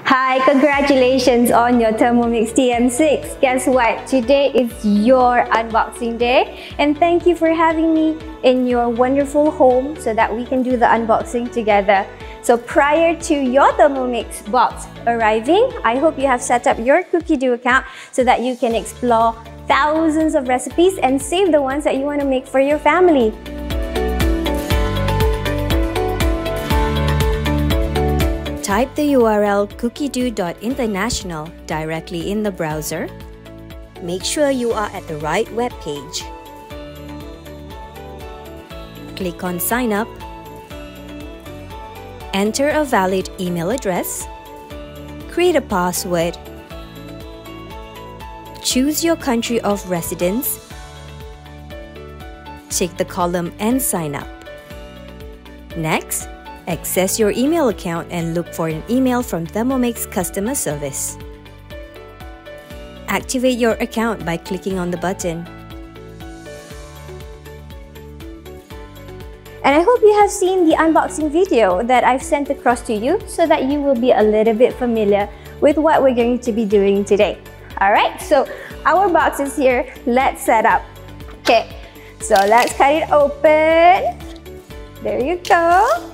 Hi, congratulations on your Thermomix TM6. Guess what? Today is your unboxing day, and thank you for having me in your wonderful home so that we can do the unboxing together. So prior to your Thermomix box arriving, I hope you have set up your Cookidoo account so that you can explore thousands of recipes and save the ones that you want to make for your family. Type the URL cookidoo.international directly in the browser. Make sure you are at the right web page. Click on Sign Up. Enter a valid email address. Create a password. Choose your country of residence. Tick the column and sign up. Next, access your email account and look for an email from Thermomix customer service. Activate your account by clicking on the button. And I hope you have seen the unboxing video that I've sent across to you so that you will be a little bit familiar with what we're going to be doing today. Alright, so our box is here. Let's set up. Okay, so let's cut it open. There you go.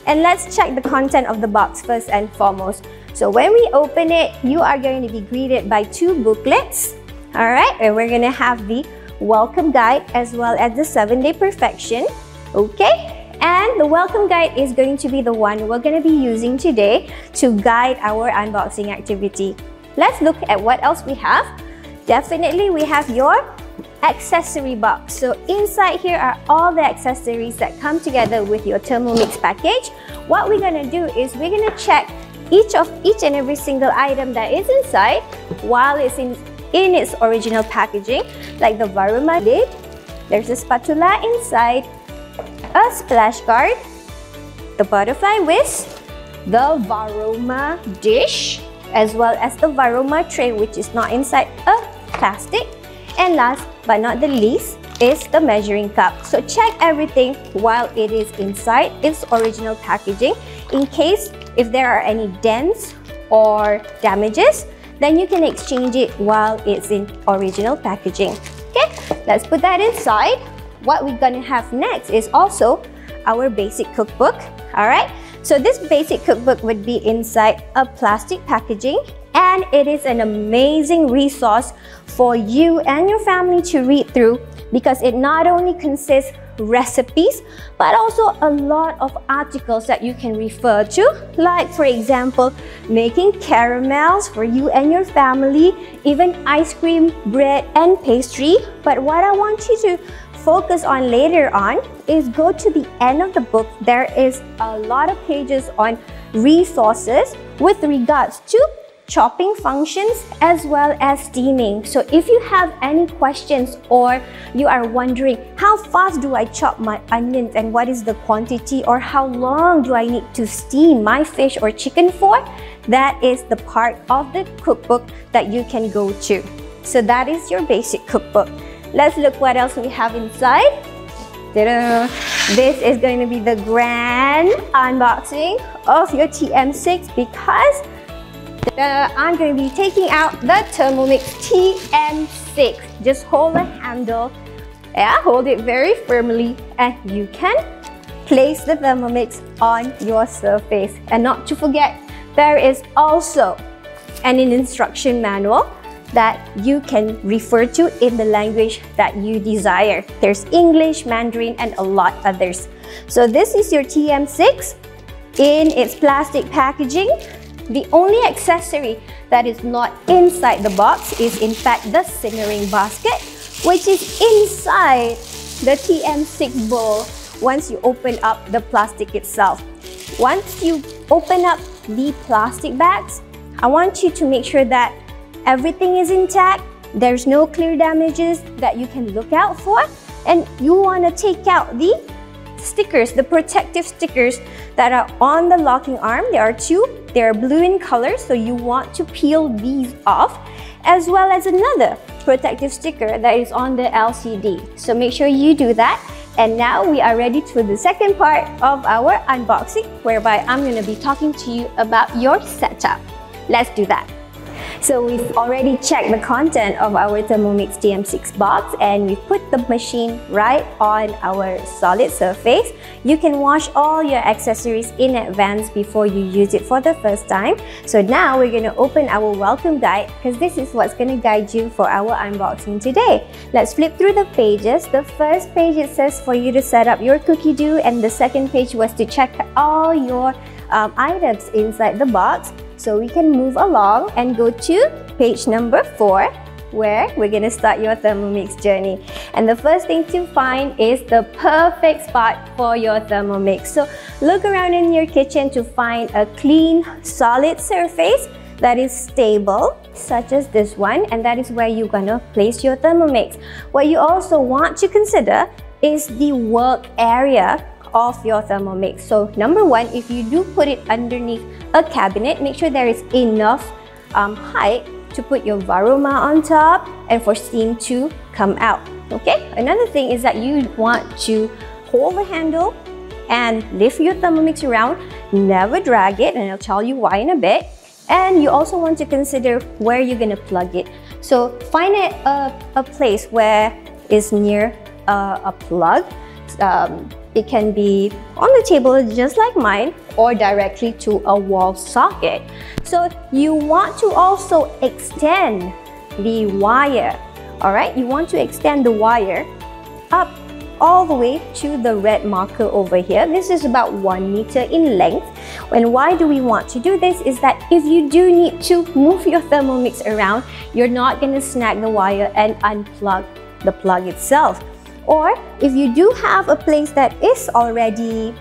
And let's check the content of the box first and foremost. So when we open it, you are going to be greeted by two booklets. Alright, and we're going to have the welcome guide as well as the 7-day perfection. Okay, and the welcome guide is going to be the one we're going to be using today to guide our unboxing activity. Let's look at what else we have. Definitely we have your accessory box. So inside here are all the accessories that come together with your Thermomix package. What we're going to do is we're going to check each and every single item that is inside while it's in its original packaging, like the Varoma lid. There's a spatula inside, a splash guard, the butterfly whisk, the Varoma dish, as well as the Varoma tray, which is not inside a plastic. And last but not the least is the measuring cup. So check everything while it is inside its original packaging. In case if there are any dents or damages, then you can exchange it while it's in original packaging. Okay, let's put that inside. What we're gonna have next is also our basic cookbook. Alright, so this basic cookbook would be inside a plastic packaging, and it is an amazing resource for you and your family to read through because it not only consists recipes but also a lot of articles that you can refer to, like for example making caramels for you and your family, even ice cream, bread and pastry. But what I want you to focus on later on is go to the end of the book. There is a lot of pages on resources with regards to chopping functions as well as steaming. So if you have any questions or you are wondering how fast do I chop my onions and what is the quantity, or how long do I need to steam my fish or chicken for, that is the part of the cookbook that you can go to. So that is your basic cookbook. Let's look what else we have inside. Ta-da! This is going to be the grand unboxing of your TM6 because I'm going to be taking out the Thermomix TM6. Just hold the handle, hold it very firmly, and you can place the Thermomix on your surface. And not to forget, there is also an instruction manual that you can refer to in the language that you desire. There's English, Mandarin, and a lot others. So this is your TM6 in its plastic packaging. The only accessory that is not inside the box is in fact the simmering basket, which is inside the TM6 bowl once you open up the plastic itself. Once you open up the plastic bags, I want you to make sure that everything is intact. There's no clear damages that you can look out for, and you want to take out the stickers, the protective stickers that are on the locking arm. There are two. They're blue in color, so you want to peel these off, as well as another protective sticker that is on the LCD. So make sure you do that. And now we are ready for the second part of our unboxing, whereby I'm going to be talking to you about your setup. let's do that. So we've already checked the content of our Thermomix TM6 box and we've put the machine right on our solid surface. You can wash all your accessories in advance before you use it for the first time. So now we're going to open our welcome guide because this is what's going to guide you for our unboxing today. Let's flip through the pages. The first page, it says for you to set up your Cookidoo, and the second page was to check all your items inside the box. So we can move along and go to page number 4, where we're going to start your Thermomix journey. And the first thing to find is the perfect spot for your Thermomix. So look around in your kitchen to find a clean, solid surface that is stable, such as this one, and that is where you're going to place your Thermomix. What you also want to consider is the work area of your Thermomix. So number 1, if you do put it underneath a cabinet, make sure there is enough height to put your varoma on top and for steam to come out. Okay, another thing is that you want to hold the handle and lift your Thermomix around, never drag it, and I'll tell you why in a bit. And you also want to consider where you're going to plug it. So find a place where it's near a plug. It can be on the table just like mine or directly to a wall socket. So you want to also extend the wire. Alright, you want to extend the wire up all the way to the red marker over here. This is about 1 meter in length. And why do we want to do this is that if you do need to move your Thermomix around, you're not going to snag the wire and unplug the plug itself. Or if you do have a place that is already,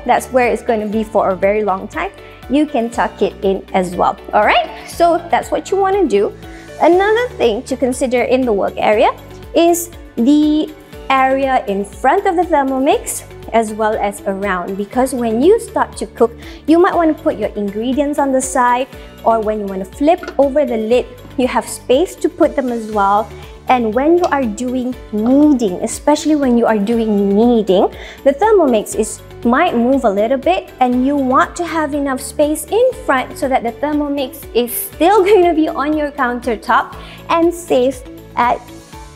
that's where it's going to be for a very long time, you can tuck it in as well. Alright, so that's what you want to do. Another thing to consider in the work area is the area in front of the Thermomix as well as around, because when you start to cook, you might want to put your ingredients on the side, or when you want to flip over the lid, you have space to put them as well. And when you are doing kneading, especially when you are doing kneading, the Thermomix might move a little bit and you want to have enough space in front so that the Thermomix is still going to be on your countertop and safe at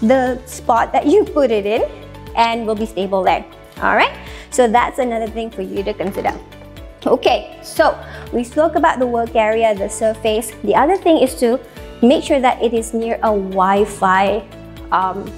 the spot that you put it in and will be stable there. Alright, so that's another thing for you to consider. Okay, so we spoke about the work area, the surface. The other thing is to make sure that it is near a Wi-Fi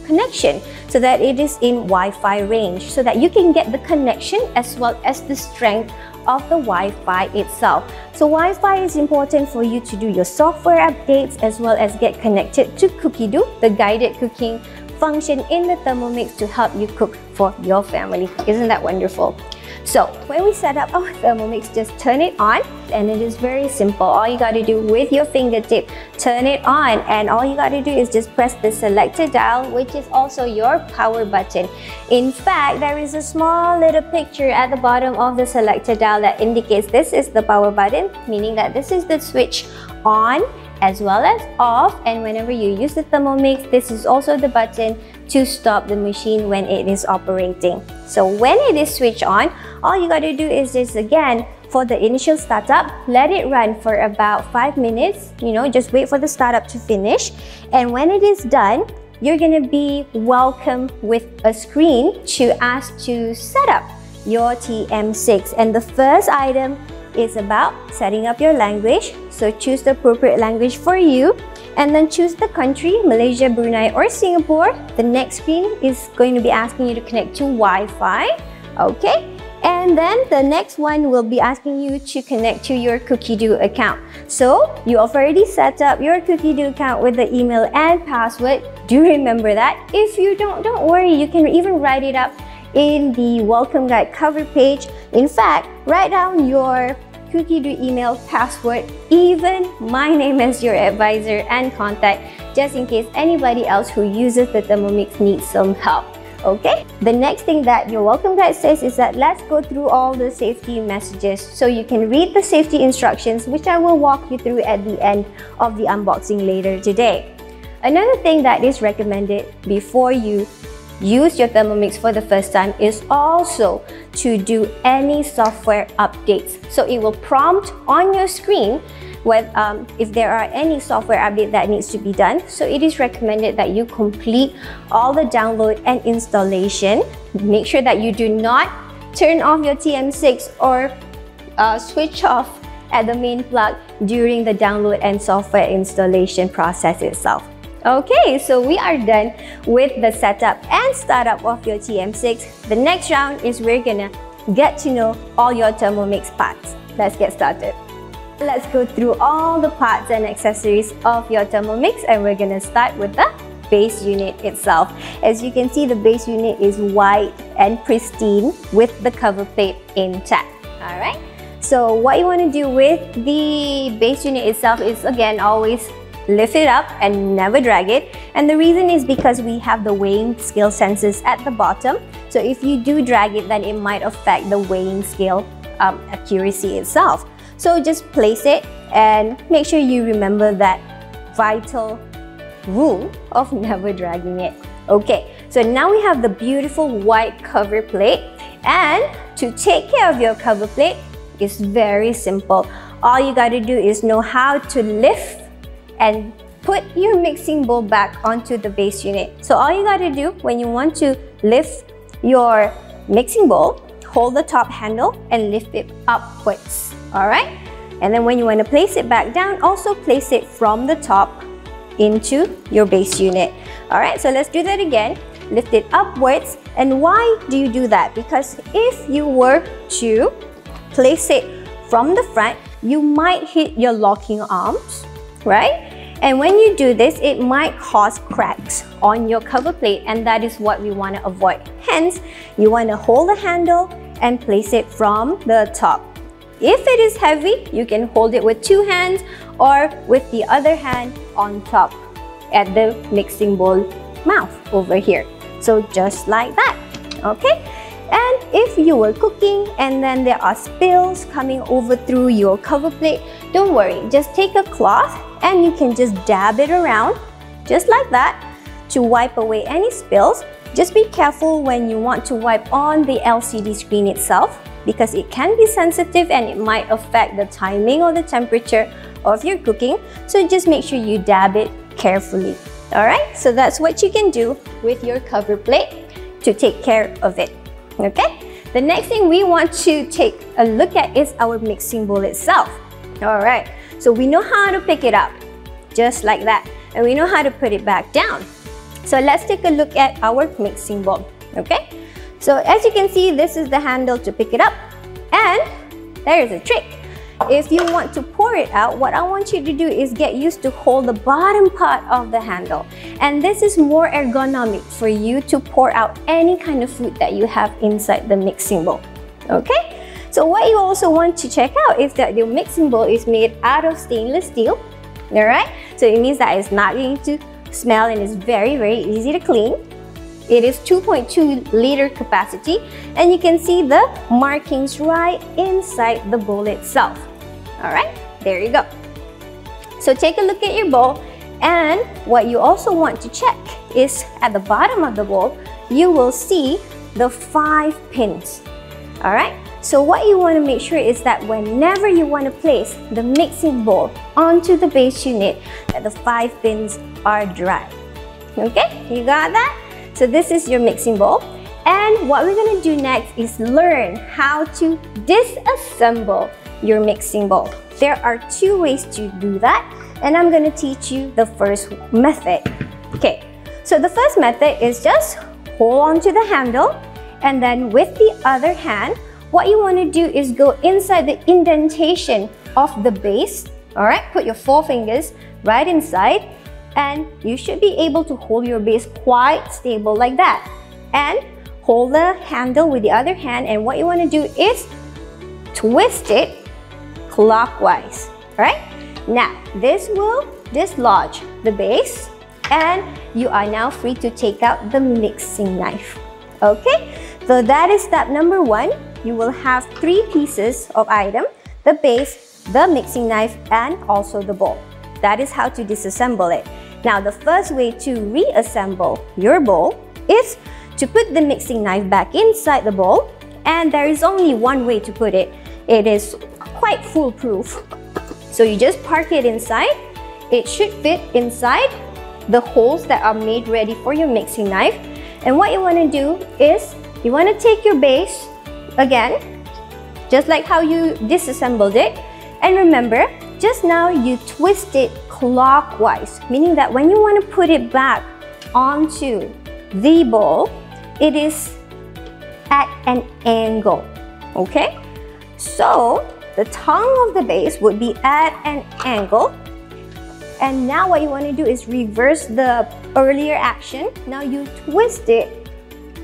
connection, so that it is in Wi-Fi range, so that you can get the connection as well as the strength of the Wi-Fi itself. So Wi-Fi is important for you to do your software updates as well as get connected to Cookidoo, the guided cooking function in the Thermomix to help you cook for your family. Isn't that wonderful? So when we set up our Thermomix, just turn it on, and it is very simple. All you got to do with your fingertip, turn it on, and all you got to do is just press the selector dial, which is also your power button. In fact, there is a small little picture at the bottom of the selector dial that indicates this is the power button, meaning that this is the switch on as well as off, and whenever you use the Thermomix, this is also the button to stop the machine when it is operating. So when it is switched on, all you got to do is just, again, for the initial startup, let it run for about 5 minutes, just wait for the startup to finish, and when it is done, you're going to be welcomed with a screen to ask to set up your TM6. And the first item is about setting up your language. So choose the appropriate language for you and then choose the country, Malaysia, Brunei or Singapore. The next screen is going to be asking you to connect to Wi-Fi. Okay, and then the next one will be asking you to connect to your Cookidoo account. So you have already set up your Cookidoo account with the email and password. Do remember that. If you don't worry, you can even write it up in the welcome guide cover page. In fact, write down your Cookidoo email, password, even my name as your advisor and contact, just in case anybody else who uses the Thermomix needs some help. Okay, the next thing that your welcome guide says is that let's go through all the safety messages so you can read the safety instructions, which I will walk you through at the end of the unboxing later today. Another thing that is recommended before you use your Thermomix for the first time is also to do any software updates. So it will prompt on your screen if there are any software update that needs to be done. So it is recommended that you complete all the download and installation. Make sure that you do not turn off your TM6 or switch off at the main plug during the download and software installation process itself. Okay, so we are done with the setup and startup of your TM6. The next round is we're gonna get to know all your Thermomix parts. Let's get started. Let's go through all the parts and accessories of your Thermomix, and we're gonna start with the base unit itself. As you can see, the base unit is white and pristine with the cover plate intact. Alright, so what you want to do with the base unit itself is, again, always lift it up and never drag it. And the reason is because we have the weighing scale sensors at the bottom. So if you do drag it, then it might affect the weighing scale accuracy itself. So just place it and make sure you remember that vital rule of never dragging it. Okay, so now we have the beautiful white cover plate, and to take care of your cover plate is very simple. All you got to do is know how to lift and put your mixing bowl back onto the base unit. So all you got to do when you want to lift your mixing bowl, hold the top handle and lift it upwards. Alright, and then when you want to place it back down, also place it from the top into your base unit. Alright, so let's do that again. Lift it upwards. And why do you do that? Because if you were to place it from the front, you might hit your locking arms, right? And when you do this, it might cause cracks on your cover plate, and that is what we want to avoid. Hence, you want to hold the handle and place it from the top. If it is heavy, you can hold it with two hands or with the other hand on top at the mixing bowl mouth over here. So just like that, okay? And if you were cooking and then there are spills coming over through your cover plate, don't worry, just take a cloth and you can just dab it around, just like that, to wipe away any spills. Just be careful when you want to wipe on the LCD screen itself, because it can be sensitive and it might affect the timing or the temperature of your cooking. So just make sure you dab it carefully. Alright, so that's what you can do with your cover plate to take care of it. Okay, the next thing we want to take a look at is our mixing bowl itself. Alright, so we know how to pick it up, just like that, and we know how to put it back down. So let's take a look at our mixing bowl. Okay, so as you can see, this is the handle to pick it up, and there is a trick. If you want to pour it out, what I want you to do is get used to hold the bottom part of the handle, and this is more ergonomic for you to pour out any kind of food that you have inside the mixing bowl. Okay, so what you also want to check out is that your mixing bowl is made out of stainless steel. Alright, so it means that it's not going to smell and it's very easy to clean. It is 2.2 liter capacity, and you can see the markings right inside the bowl itself. Alright, there you go. So take a look at your bowl, and what you also want to check is at the bottom of the bowl, you will see the 5 pins. Alright, so what you want to make sure is that whenever you want to place the mixing bowl onto the base unit, that the 5 pins are dry. Okay, you got that? So this is your mixing bowl, and what we're going to do next is learn how to disassemble your mixing bowl. There are 2 ways to do that, and I'm going to teach you the first method. Okay, so the first method is just hold on to the handle, and then with the other hand, what you want to do is go inside the indentation of the base. Alright, put your 4 fingers right inside, and you should be able to hold your base quite stable like that. And hold the handle with the other hand, and what you want to do is twist it clockwise. Alright, now this will dislodge the base, and you are now free to take out the mixing knife. Okay, so that is step number 1. You will have 3 pieces of item: the base, the mixing knife, and also the bowl. That is how to disassemble it. Now, the first way to reassemble your bowl is to put the mixing knife back inside the bowl, and there is only one way to put it. It is quite foolproof. So you just park it inside. It should fit inside the holes that are made ready for your mixing knife. And what you want to do is you want to take your base again, just like how you disassembled it. And remember, just now you twist it clockwise, meaning that when you want to put it back onto the bowl, it is at an angle, okay? So the tongue of the base would be at an angle. And now what you want to do is reverse the earlier action. Now you twist it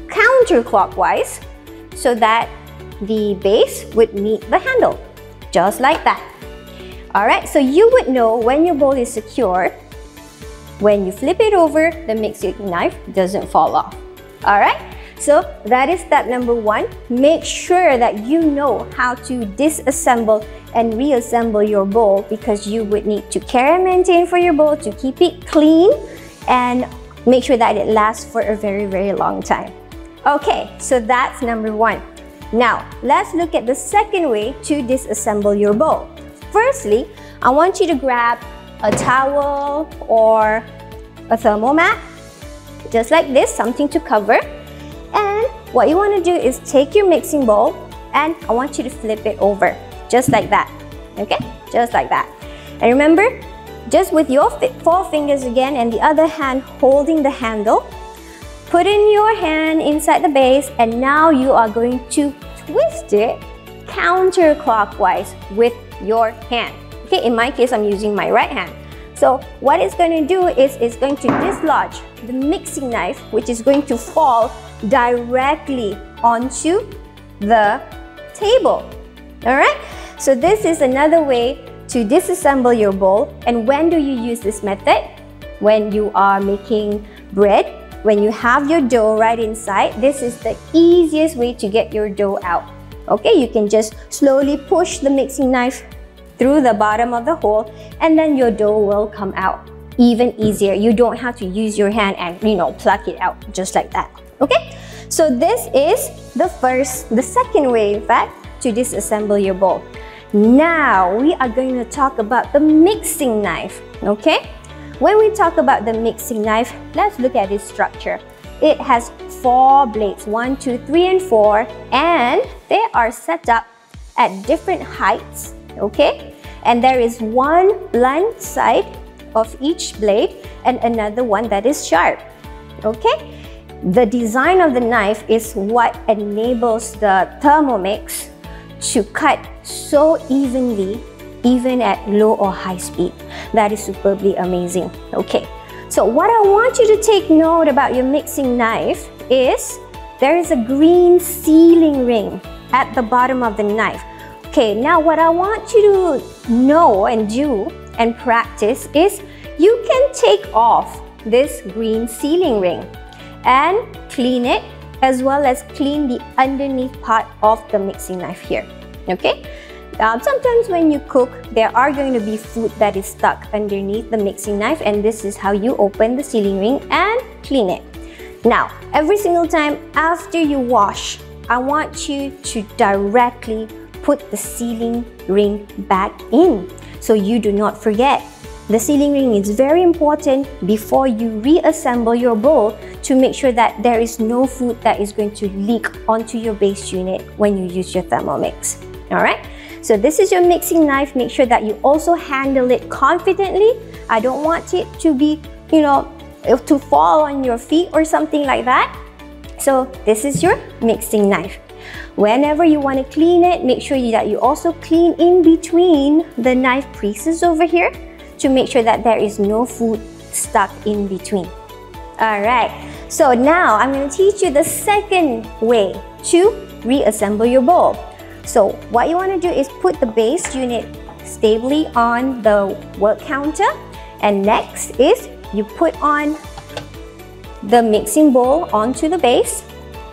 counterclockwise so that the base would meet the handle, just like that. Alright, so you would know when your bowl is secure. When you flip it over, the mixing knife doesn't fall off. Alright, so that is step number 1. Make sure that you know how to disassemble and reassemble your bowl, because you would need to care and maintain for your bowl to keep it clean and make sure that it lasts for a very, very long time. Okay, so that's number 1. Now, let's look at the second way to disassemble your bowl. Firstly, I want you to grab a towel or a thermal mat, just like this, something to cover. And what you want to do is take your mixing bowl and I want you to flip it over, just like that, okay? Just like that. And remember, just with your 4 fingers again and the other hand holding the handle, put in your hand inside the base and now you are going to twist it counterclockwise with your hand. Okay, in my case, I'm using my right hand. So what it's going to do is it's going to dislodge the mixing knife, which is going to fall directly onto the table. Alright, so this is another way to disassemble your bowl. And when do you use this method? When you are making bread, when you have your dough right inside, this is the easiest way to get your dough out. Okay, you can just slowly push the mixing knife through the bottom of the hole and then your dough will come out even easier. You don't have to use your hand and pluck it out just like that. Okay, so this is the second way, in fact, to disassemble your bowl. Now we are going to talk about the mixing knife. Okay, when we talk about the mixing knife, let's look at its structure. It has 4 blades, 1, 2, 3, and 4, and they are set up at different heights. Okay, and there is one blunt side of each blade and another one that is sharp. Okay, the design of the knife is what enables the Thermomix to cut so evenly, even at low or high speed. That is superbly amazing. Okay, so what I want you to take note about your mixing knife is there is a green sealing ring at the bottom of the knife. Okay, now what I want you to know and do and practice is you can take off this green sealing ring and clean it, as well as clean the underneath part of the mixing knife here. Okay, sometimes when you cook, there are going to be food that is stuck underneath the mixing knife, and this is how you open the sealing ring and clean it. Now, every single time after you wash, I want you to directly put the sealing ring back in so you do not forget. The sealing ring is very important before you reassemble your bowl to make sure that there is no food that is going to leak onto your base unit when you use your Thermomix. Alright, so this is your mixing knife. Make sure that you also handle it confidently. I don't want it to be, to fall on your feet or something like that. So this is your mixing knife. Whenever you want to clean it, make sure that you also clean in between the knife creases over here to make sure that there is no food stuck in between. Alright, so now I'm going to teach you the second way to reassemble your bowl. So what you want to do is put the base unit stably on the work counter, and next is you put on the mixing bowl onto the base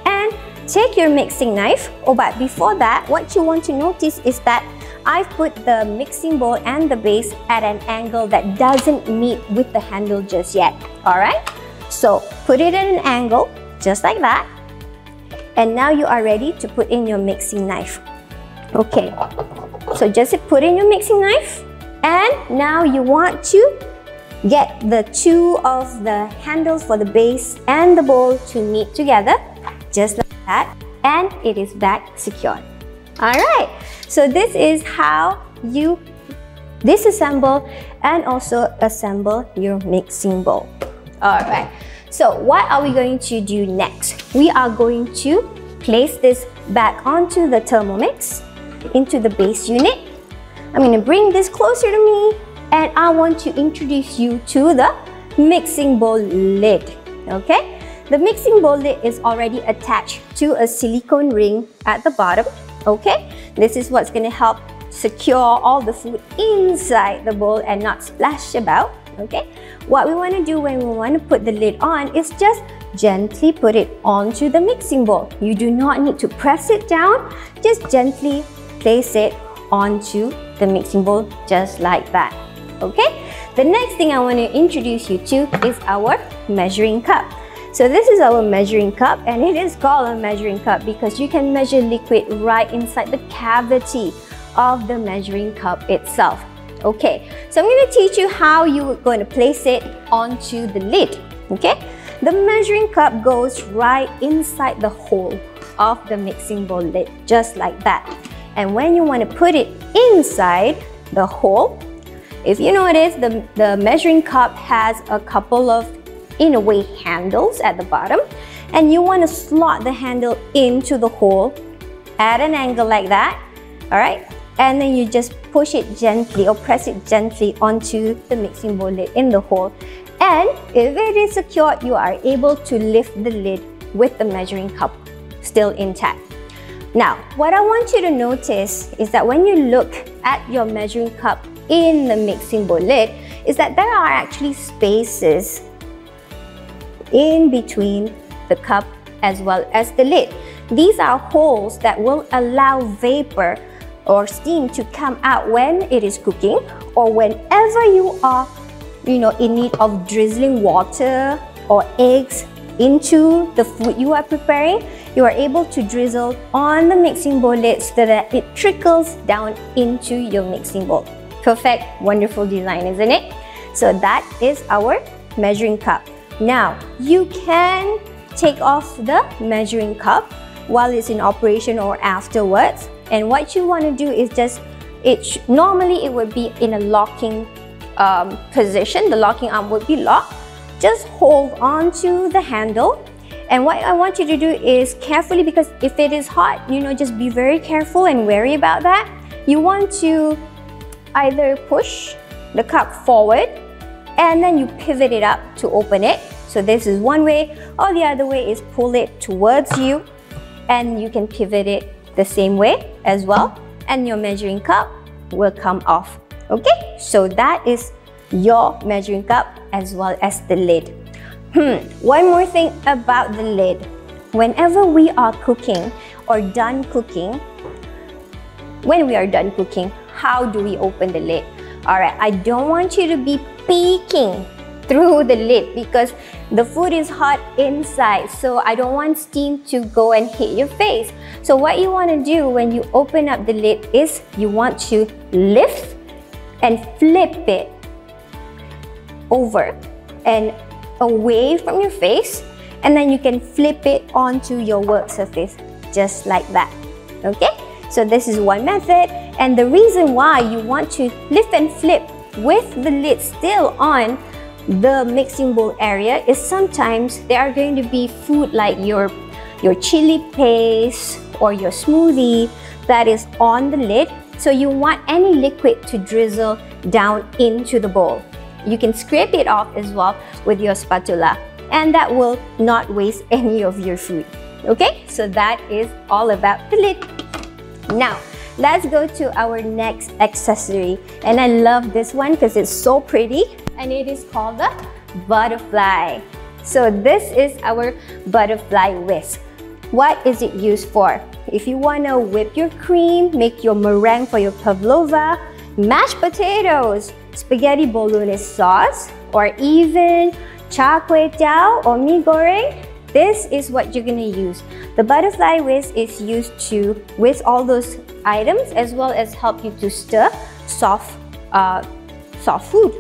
and take your mixing knife. Oh, but before that, what you want to notice is that I've put the mixing bowl and the base at an angle that doesn't meet with the handle just yet. Alright, so put it at an angle just like that, and now you are ready to put in your mixing knife. Okay, so just put in your mixing knife And now you want to get the two of the handles for the base and the bowl to meet together, just like that, and it is back secured. Alright, so this is how you disassemble and also assemble your mixing bowl. Alright, so what are we going to do next? We are going to place this back onto the Thermomix, into the base unit. I'm going to bring this closer to me, and I want to introduce you to the mixing bowl lid. Okay, the mixing bowl lid is already attached to a silicone ring at the bottom. Okay, this is what's going to help secure all the food inside the bowl and not splash about. Okay, what we want to do when we want to put the lid on is just gently put it onto the mixing bowl. You do not need to press it down, just gently place it onto the mixing bowl just like that. Okay, the next thing I want to introduce you to is our measuring cup. So this is our measuring cup, and it is called a measuring cup because you can measure liquid right inside the cavity of the measuring cup itself. Okay, so I'm going to teach you how you're going to place it onto the lid. Okay, the measuring cup goes right inside the hole of the mixing bowl lid, just like that. And when you want to put it inside the hole, if you notice, the measuring cup has a couple of, in a way, handles at the bottom, and you want to slot the handle into the hole at an angle like that. Alright, and then you just push it gently or press it gently onto the mixing bowl lid in the hole. And if it is secured, you are able to lift the lid with the measuring cup still intact. Now, what I want you to notice is that when you look at your measuring cup in the mixing bowl lid, is that there are actually spaces in between the cup as well as the lid. These are holes that will allow vapor or steam to come out when it is cooking, or whenever you are, in need of drizzling water or eggs into the food you are preparing. You are able to drizzle on the mixing bowl lid so that it trickles down into your mixing bowl. Perfect, wonderful design, isn't it? So that is our measuring cup. Now, you can take off the measuring cup while it's in operation or afterwards. And what you want to do is just, normally it would be in a locking position. The locking arm would be locked. Just hold on to the handle. And what I want you to do is carefully, because if it is hot, just be very careful and wary about that. You want to either push the cup forward and then you pivot it up to open it. So this is one way, or the other way is pull it towards you, and you can pivot it the same way as well, and your measuring cup will come off. Okay, so that is your measuring cup as well as the lid. One more thing about the lid. Whenever we are cooking or done cooking, when we are done cooking, how do we open the lid? Alright, I don't want you to be peeking through the lid because the food is hot inside, so I don't want steam to go and hit your face. So what you want to do when you open up the lid is you want to lift and flip it over and away from your face, and then you can flip it onto your work surface just like that. Okay, so this is one method, and the reason why you want to lift and flip with the lid still on the mixing bowl area is sometimes there are going to be food like your chili paste or your smoothie that is on the lid, so you want any liquid to drizzle down into the bowl. You can scrape it off as well with your spatula, and that will not waste any of your food. Okay, so that is all about the lid. Now, let's go to our next accessory, and I love this one because it's so pretty, and it is called the butterfly. So this is our butterfly whisk. What is it used for? If you want to whip your cream, make your meringue for your pavlova, mashed potatoes, spaghetti bolognese sauce, or even char kway teow or mee goreng, this is what you're going to use. The butterfly whisk is used to whisk all those items as well as help you to stir soft soft food.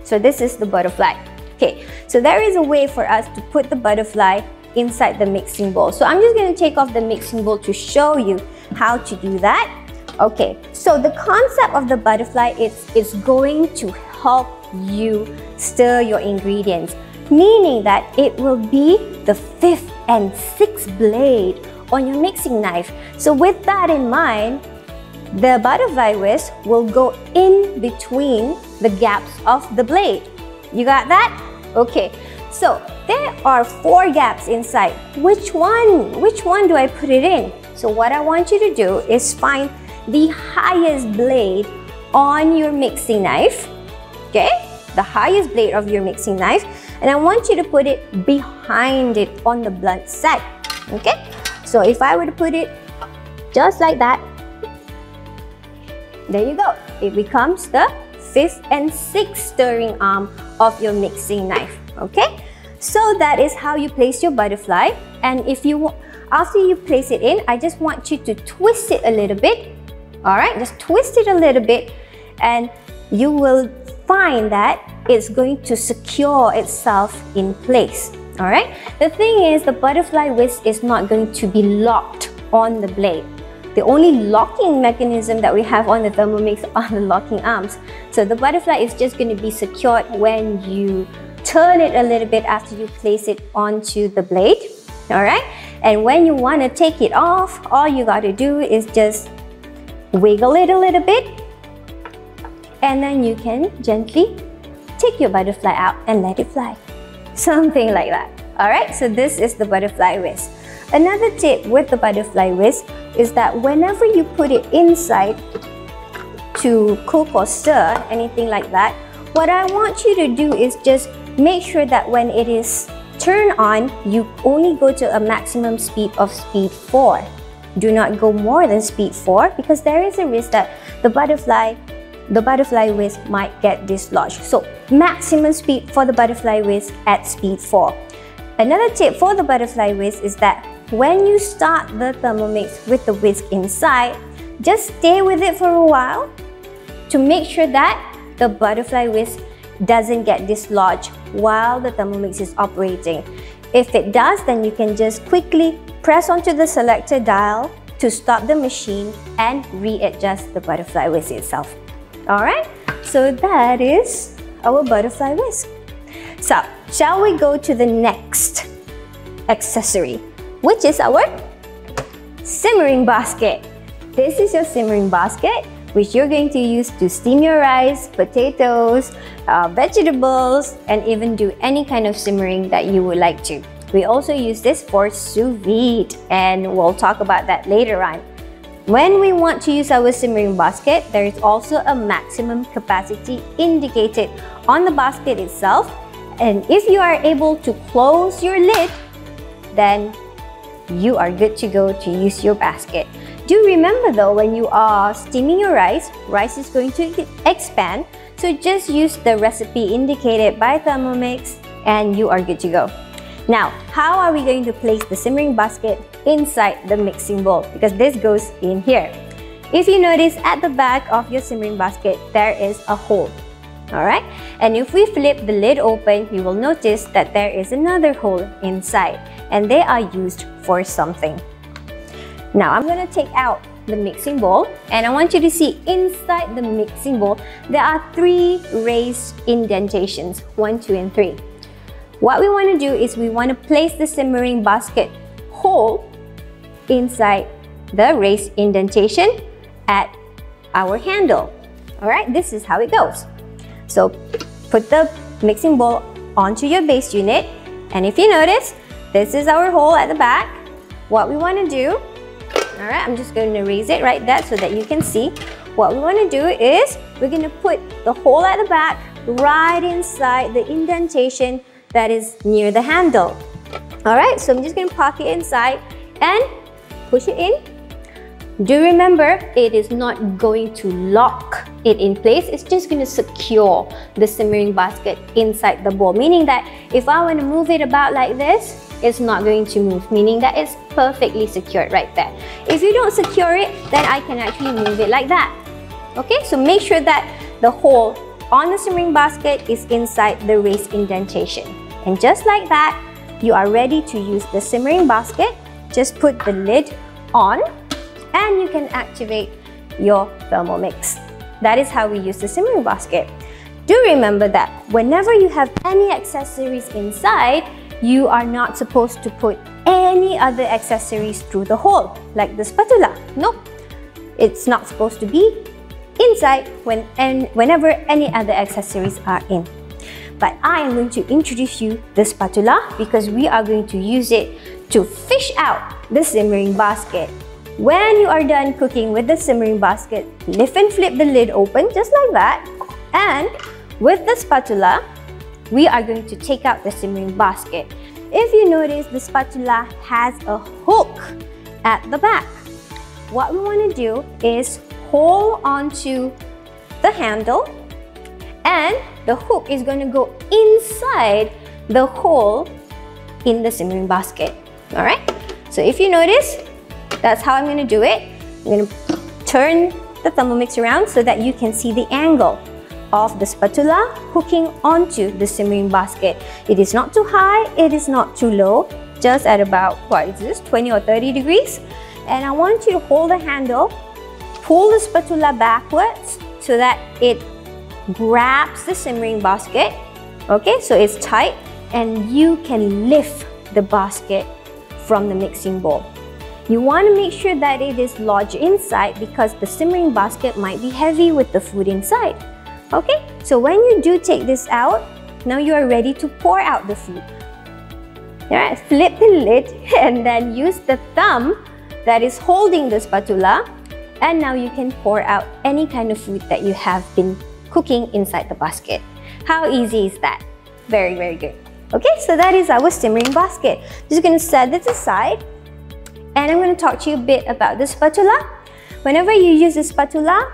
So this is the butterfly. Okay, so there is a way for us to put the butterfly inside the mixing bowl. So I'm just going to take off the mixing bowl to show you how to do that. Okay, so the concept of the butterfly is going to help you stir your ingredients, meaning that it will be the 5th and 6th blade on your mixing knife. So with that in mind, the butterfly whisk will go in between the gaps of the blade. You got that? Okay, so there are 4 gaps inside. Which one do I put it in? So what I want you to do is find the highest blade on your mixing knife. Okay, the highest blade of your mixing knife, and I want you to put it behind it on the blunt side. Okay, so if I were to put it just like that, there you go. It becomes the 5th and 6th stirring arm of your mixing knife. Okay, so that is how you place your butterfly. And if you after you place it in, I just want you to twist it a little bit. All right, just twist it a little bit, and you will find that it's going to secure itself in place. All right, the thing is, the butterfly whisk is not going to be locked on the blade. The only locking mechanism that we have on the Thermomix are the locking arms. So the butterfly is just going to be secured when you turn it a little bit after you place it onto the blade. All right, and when you want to take it off, all you got to do is just wiggle it a little bit, and then you can gently take your butterfly out and let it fly. Something like that. All right, so this is the butterfly whisk. Another tip with the butterfly whisk is that whenever you put it inside to cook or stir, anything like that, what I want you to do is just make sure that when it is turned on, you only go to a maximum speed of speed 4. Do not go more than speed 4, because there is a risk that the butterfly whisk might get dislodged. So maximum speed for the butterfly whisk at speed 4. Another tip for the butterfly whisk is that when you start the Thermomix with the whisk inside, just stay with it for a while to make sure that the butterfly whisk doesn't get dislodged while the Thermomix is operating. If it does, then you can just quickly press onto the selector dial to stop the machine and readjust the butterfly whisk itself. Alright, so that is our butterfly whisk. So, shall we go to the next accessory, which is our simmering basket. This is your simmering basket, which you're going to use to steam your rice, potatoes, vegetables, and even do any kind of simmering that you would like to. We also use this for sous vide, and we'll talk about that later on. When we want to use our simmering basket, there is also a maximum capacity indicated on the basket itself. And if you are able to close your lid, then you are good to go to use your basket. Do remember though, when you are steaming your rice is going to expand. So just use the recipe indicated by Thermomix and you are good to go. Now, how are we going to place the simmering basket inside the mixing bowl? Because this goes in here. If you notice at the back of your simmering basket, there is a hole. Alright? And if we flip the lid open, you will notice that there is another hole inside. And they are used for something. Now, I'm going to take out the mixing bowl and I want you to see inside the mixing bowl, there are 3 raised indentations, 1, 2, and 3. What we want to do is we want to place the simmering basket whole inside the raised indentation at our handle. Alright, this is how it goes. So put the mixing bowl onto your base unit, and if you notice, this is our hole at the back. What we want to do, alright, I'm just going to raise it right there so that you can see. What we want to do is we're going to put the hole at the back right inside the indentation that is near the handle. Alright, so I'm just going to poke it inside and push it in. Do remember, it is not going to lock it in place. It's just going to secure the simmering basket inside the bowl, meaning that if I want to move it about like this, it's not going to move, meaning that it's perfectly secured right there. If you don't secure it, then I can actually move it like that. Okay, so make sure that the hole on the simmering basket is inside the raised indentation. And just like that, you are ready to use the simmering basket. Just put the lid on and you can activate your Thermomix. That is how we use the simmering basket. Do remember that whenever you have any accessories inside, you are not supposed to put any other accessories through the hole, like the spatula. Nope, it's not supposed to be inside whenever any other accessories are in. But I am going to introduce you the spatula because we are going to use it to fish out the simmering basket. When you are done cooking with the simmering basket, lift and flip the lid open just like that. And with the spatula, we are going to take out the simmering basket. If you notice, the spatula has a hook at the back. What we want to do is hold onto the handle and the hook is going to go inside the hole in the simmering basket. Alright, so if you notice, that's how I'm going to do it. I'm going to turn the Thermomix around so that you can see the angle of the spatula hooking onto the simmering basket. It is not too high, it is not too low, just at about, what is this, 20 or 30 degrees. And I want you to hold the handle, pull the spatula backwards so that it grabs the simmering basket. Okay, so it's tight and you can lift the basket from the mixing bowl. You want to make sure that it is lodged inside because the simmering basket might be heavy with the food inside. Okay, so when you do take this out, now you are ready to pour out the food. Alright, flip the lid and then use the thumb that is holding the spatula, and now you can pour out any kind of food that you have been cooking inside the basket. How easy is that? Very, very good. Okay, so that is our simmering basket. Just going to set this aside. And I'm going to talk to you a bit about the spatula. Whenever you use the spatula,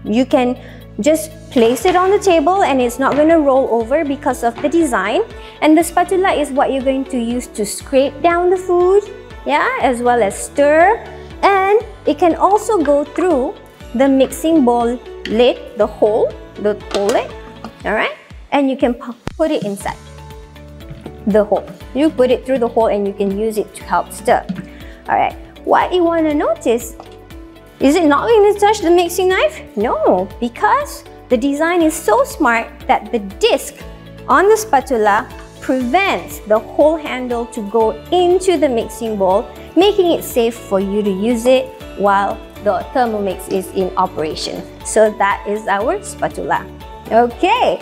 you can just place it on the table and it's not going to roll over because of the design. And the spatula is what you're going to use to scrape down the food, yeah, as well as stir. And it can also go through the mixing bowl lid, the hole lid, alright? And you can put it inside the hole. You put it through the hole and you can use it to help stir. Alright, what you want to notice, is it not going to touch the mixing knife? No, because the design is so smart that the disc on the spatula prevents the whole handle to go into the mixing bowl, making it safe for you to use it while the Thermomix is in operation. So that is our spatula. Okay,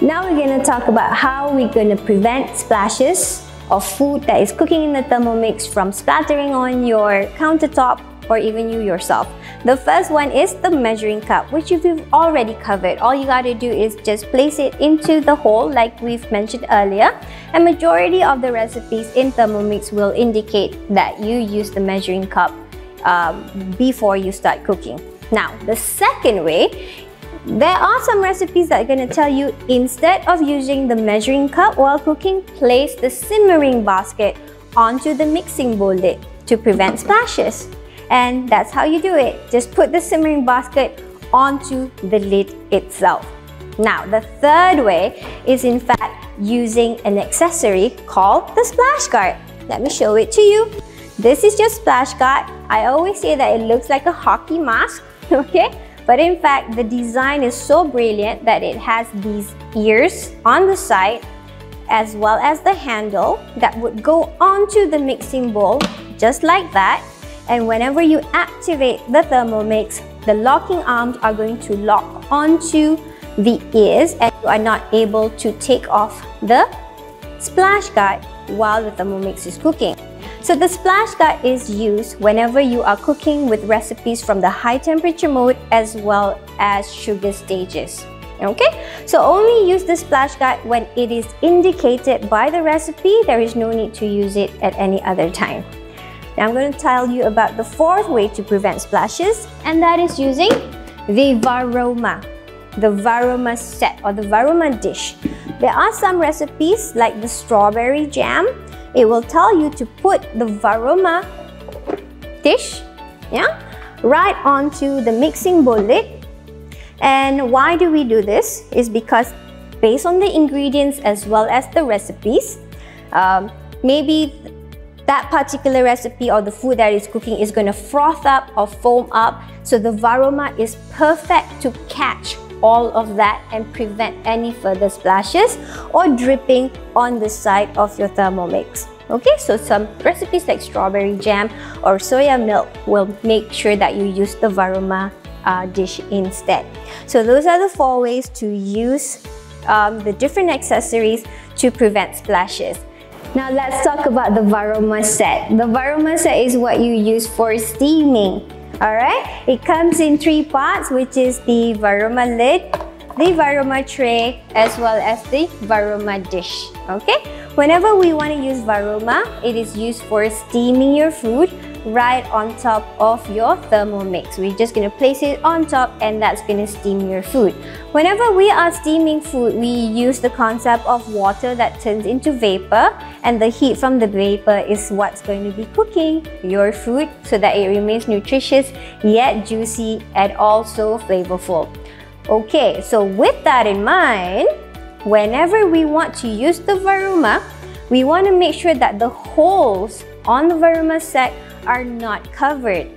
now we're going to talk about how we're going to prevent splashes of food that is cooking in the Thermomix from splattering on your countertop or even you yourself. The first one is the measuring cup, which we've already covered. All you got to do is just place it into the hole like we've mentioned earlier. And majority of the recipes in Thermomix will indicate that you use the measuring cup before you start cooking. Now, the second way, there are some recipes that are going to tell you instead of using the measuring cup while cooking, place the simmering basket onto the mixing bowl lid to prevent splashes. And that's how you do it. Just put the simmering basket onto the lid itself. Now, the third way is in fact using an accessory called the splash guard. Let me show it to you. This is just splash guard. I always say that it looks like a hockey mask, okay? But in fact, the design is so brilliant that it has these ears on the side as well as the handle that would go onto the mixing bowl just like that. And whenever you activate the Thermomix, the locking arms are going to lock onto the ears and you are not able to take off the splash guard while the Thermomix is cooking. So the splash guard is used whenever you are cooking with recipes from the high temperature mode as well as sugar stages. Okay, so only use the splash guard when it is indicated by the recipe. There is no need to use it at any other time. Now I'm going to tell you about the fourth way to prevent splashes, and that is using the Varoma set or the Varoma dish. There are some recipes like the strawberry jam. It will tell you to put the Varoma dish, yeah, right onto the mixing bowl lid. And why do we do this? Is because based on the ingredients as well as the recipes, maybe that particular recipe or the food that is cooking is going to froth up or foam up. So the Varoma is perfect to catch all of that and prevent any further splashes or dripping on the side of your Thermomix. Okay, so some recipes like strawberry jam or soya milk will make sure that you use the Varoma dish instead. So those are the 4 ways to use the different accessories to prevent splashes. Now let's talk about the Varoma set. The Varoma set is what you use for steaming. Alright, it comes in 3 parts, which is the Varoma lid, the Varoma tray, as well as the Varoma dish. Okay, whenever we want to use Varoma, it is used for steaming your food right on top of your Thermomix. We're just going to place it on top and that's going to steam your food. Whenever we are steaming food, we use the concept of water that turns into vapor, and the heat from the vapor is what's going to be cooking your food so that it remains nutritious yet juicy and also flavorful. Okay, so with that in mind, whenever we want to use the Varoma, we want to make sure that the holes on the Varoma set are not covered,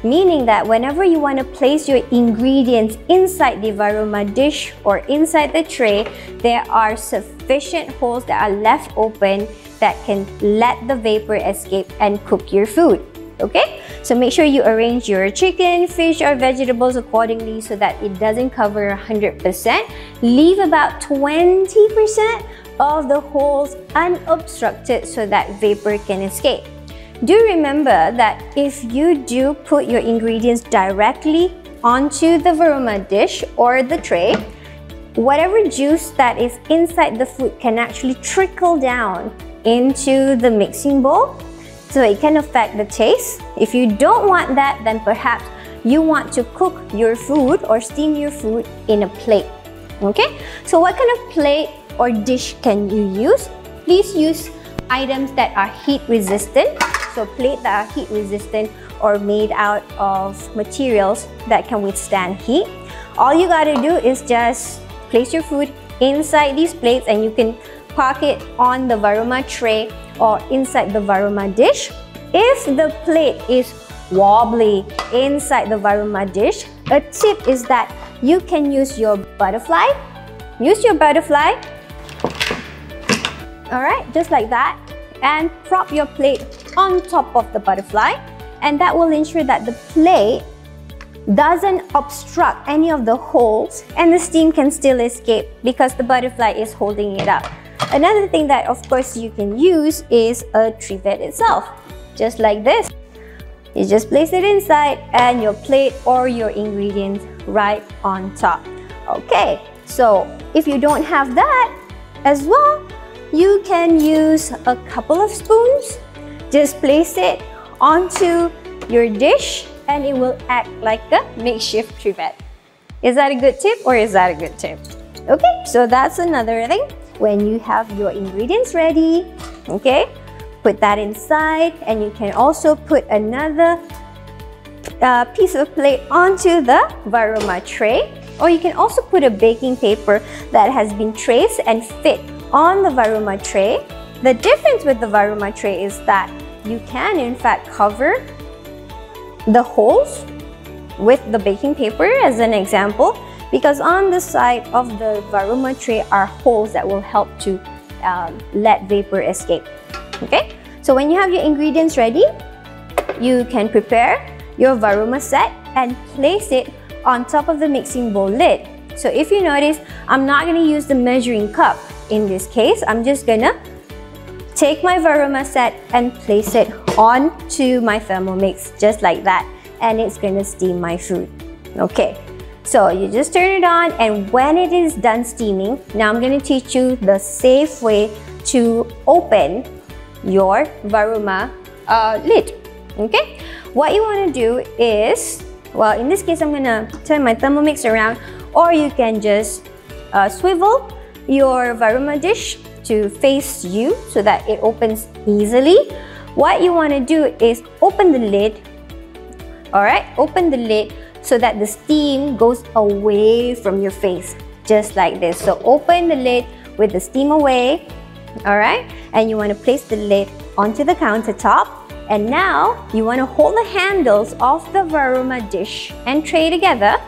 meaning that whenever you want to place your ingredients inside the Varoma dish or inside the tray, there are sufficient holes that are left open that can let the vapor escape and cook your food. Okay, so make sure you arrange your chicken, fish or vegetables accordingly so that it doesn't cover 100%. Leave about 20% of the holes unobstructed so that vapor can escape. Do remember that if you do put your ingredients directly onto the Varoma dish or the tray, whatever juice that is inside the food can actually trickle down into the mixing bowl, so it can affect the taste. If you don't want that, then perhaps you want to cook your food or steam your food in a plate. Okay, so what kind of plate or dish can you use? Please use items that are heat resistant. So plates that are heat resistant or made out of materials that can withstand heat. All you gotta do is just place your food inside these plates and you can park it on the Varoma tray or inside the Varoma dish. If the plate is wobbly inside the Varoma dish, a tip is that you can use your butterfly. Use your butterfly. Alright, just like that. And prop your plate on top of the butterfly, and that will ensure that the plate doesn't obstruct any of the holes and the steam can still escape because the butterfly is holding it up. Another thing that of course you can use is a trivet itself, just like this. You just place it inside and your plate or your ingredients right on top. Okay, so if you don't have that as well, you can use a couple of spoons. Just place it onto your dish and it will act like a makeshift trivet. Is that a good tip or is that a good tip? Okay, so that's another thing. When you have your ingredients ready, okay, put that inside, and you can also put another piece of plate onto the Varoma tray, or you can also put a baking paper that has been traced and fit on the Varoma tray. The difference with the Varoma tray is that you can in fact cover the holes with the baking paper as an example, because on the side of the Varoma tray are holes that will help to let vapor escape. Okay, so when you have your ingredients ready, you can prepare your Varoma set and place it on top of the mixing bowl lid. So if you notice, I'm not going to use the measuring cup in this case. I'm just gonna take my Varoma set and place it onto my Thermomix just like that, and it's gonna steam my food. Okay, so you just turn it on, and when it is done steaming, now I'm gonna teach you the safe way to open your Varoma lid. Okay, what you want to do is, well, in this case I'm gonna turn my Thermomix around, or you can just swivel your Varoma dish to face you so that it opens easily. What you want to do is open the lid. Alright, open the lid so that the steam goes away from your face, just like this. So open the lid with the steam away, all right? And you want to place the lid onto the countertop. And now you want to hold the handles of the Varoma dish and tray together,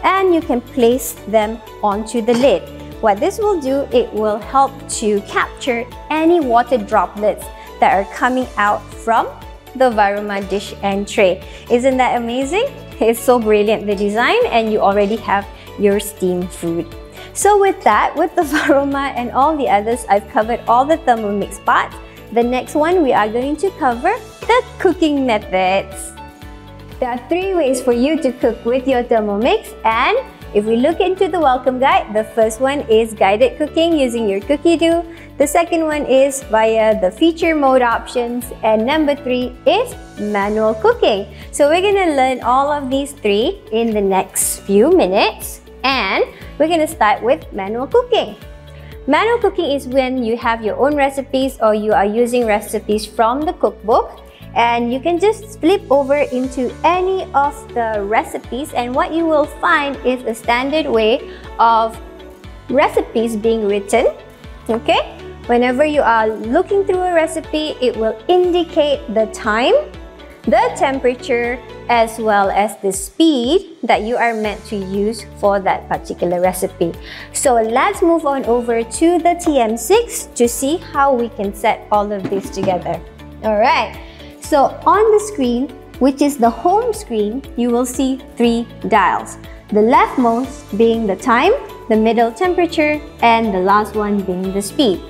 and you can place them onto the lid. What this will do, it will help to capture any water droplets that are coming out from the Varoma dish and tray. Isn't that amazing? It's so brilliant, the design, and you already have your steamed food. So with that, with the Varoma and all the others, I've covered all the Thermomix parts. The next one, we are going to cover the cooking methods. There are 3 ways for you to cook with your Thermomix, and if we look into the welcome guide, the first one is guided cooking using your Cookidoo. The second one is via the feature mode options, and number 3 is manual cooking. So we're going to learn all of these 3 in the next few minutes, and we're going to start with manual cooking. Manual cooking is when you have your own recipes or you are using recipes from the cookbook, and you can just flip over into any of the recipes, and what you will find is a standard way of recipes being written. Okay? Whenever you are looking through a recipe, it will indicate the time, the temperature, as well as the speed that you are meant to use for that particular recipe. So let's move on over to the TM6 to see how we can set all of this together. Alright, so on the screen, which is the home screen, you will see 3 dials. The leftmost being the time, the middle temperature, and the last one being the speed.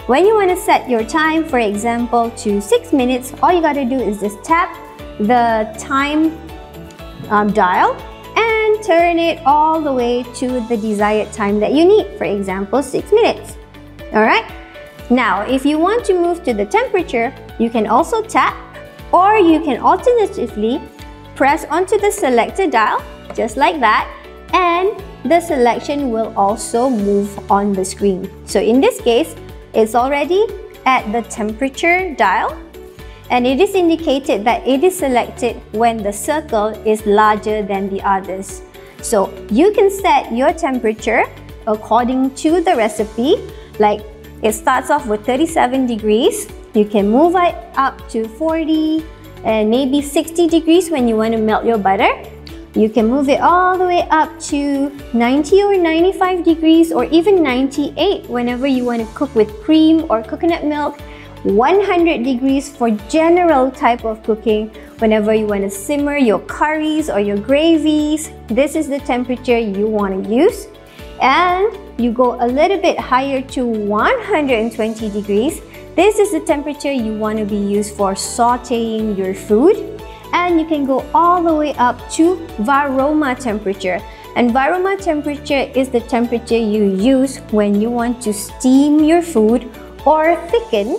When you want to set your time, for example, to 6 minutes, all you got to do is just tap the time dial and turn it all the way to the desired time that you need, for example, 6 minutes. Alright? Now, if you want to move to the temperature, you can also tap, or you can alternatively press onto the selector dial, just like that, and the selection will also move on the screen. So in this case, it's already at the temperature dial, and it is indicated that it is selected when the circle is larger than the others. So you can set your temperature according to the recipe. Like it starts off with 37 degrees. You can move it up to 40 and maybe 60 degrees when you want to melt your butter. You can move it all the way up to 90 or 95 degrees, or even 98 whenever you want to cook with cream or coconut milk. 100 degrees for general type of cooking. Whenever you want to simmer your curries or your gravies, this is the temperature you want to use. And you go a little bit higher to 120 degrees. This is the temperature you want to be used for sauteing your food. And you can go all the way up to Varoma temperature. And Varoma temperature is the temperature you use when you want to steam your food or thicken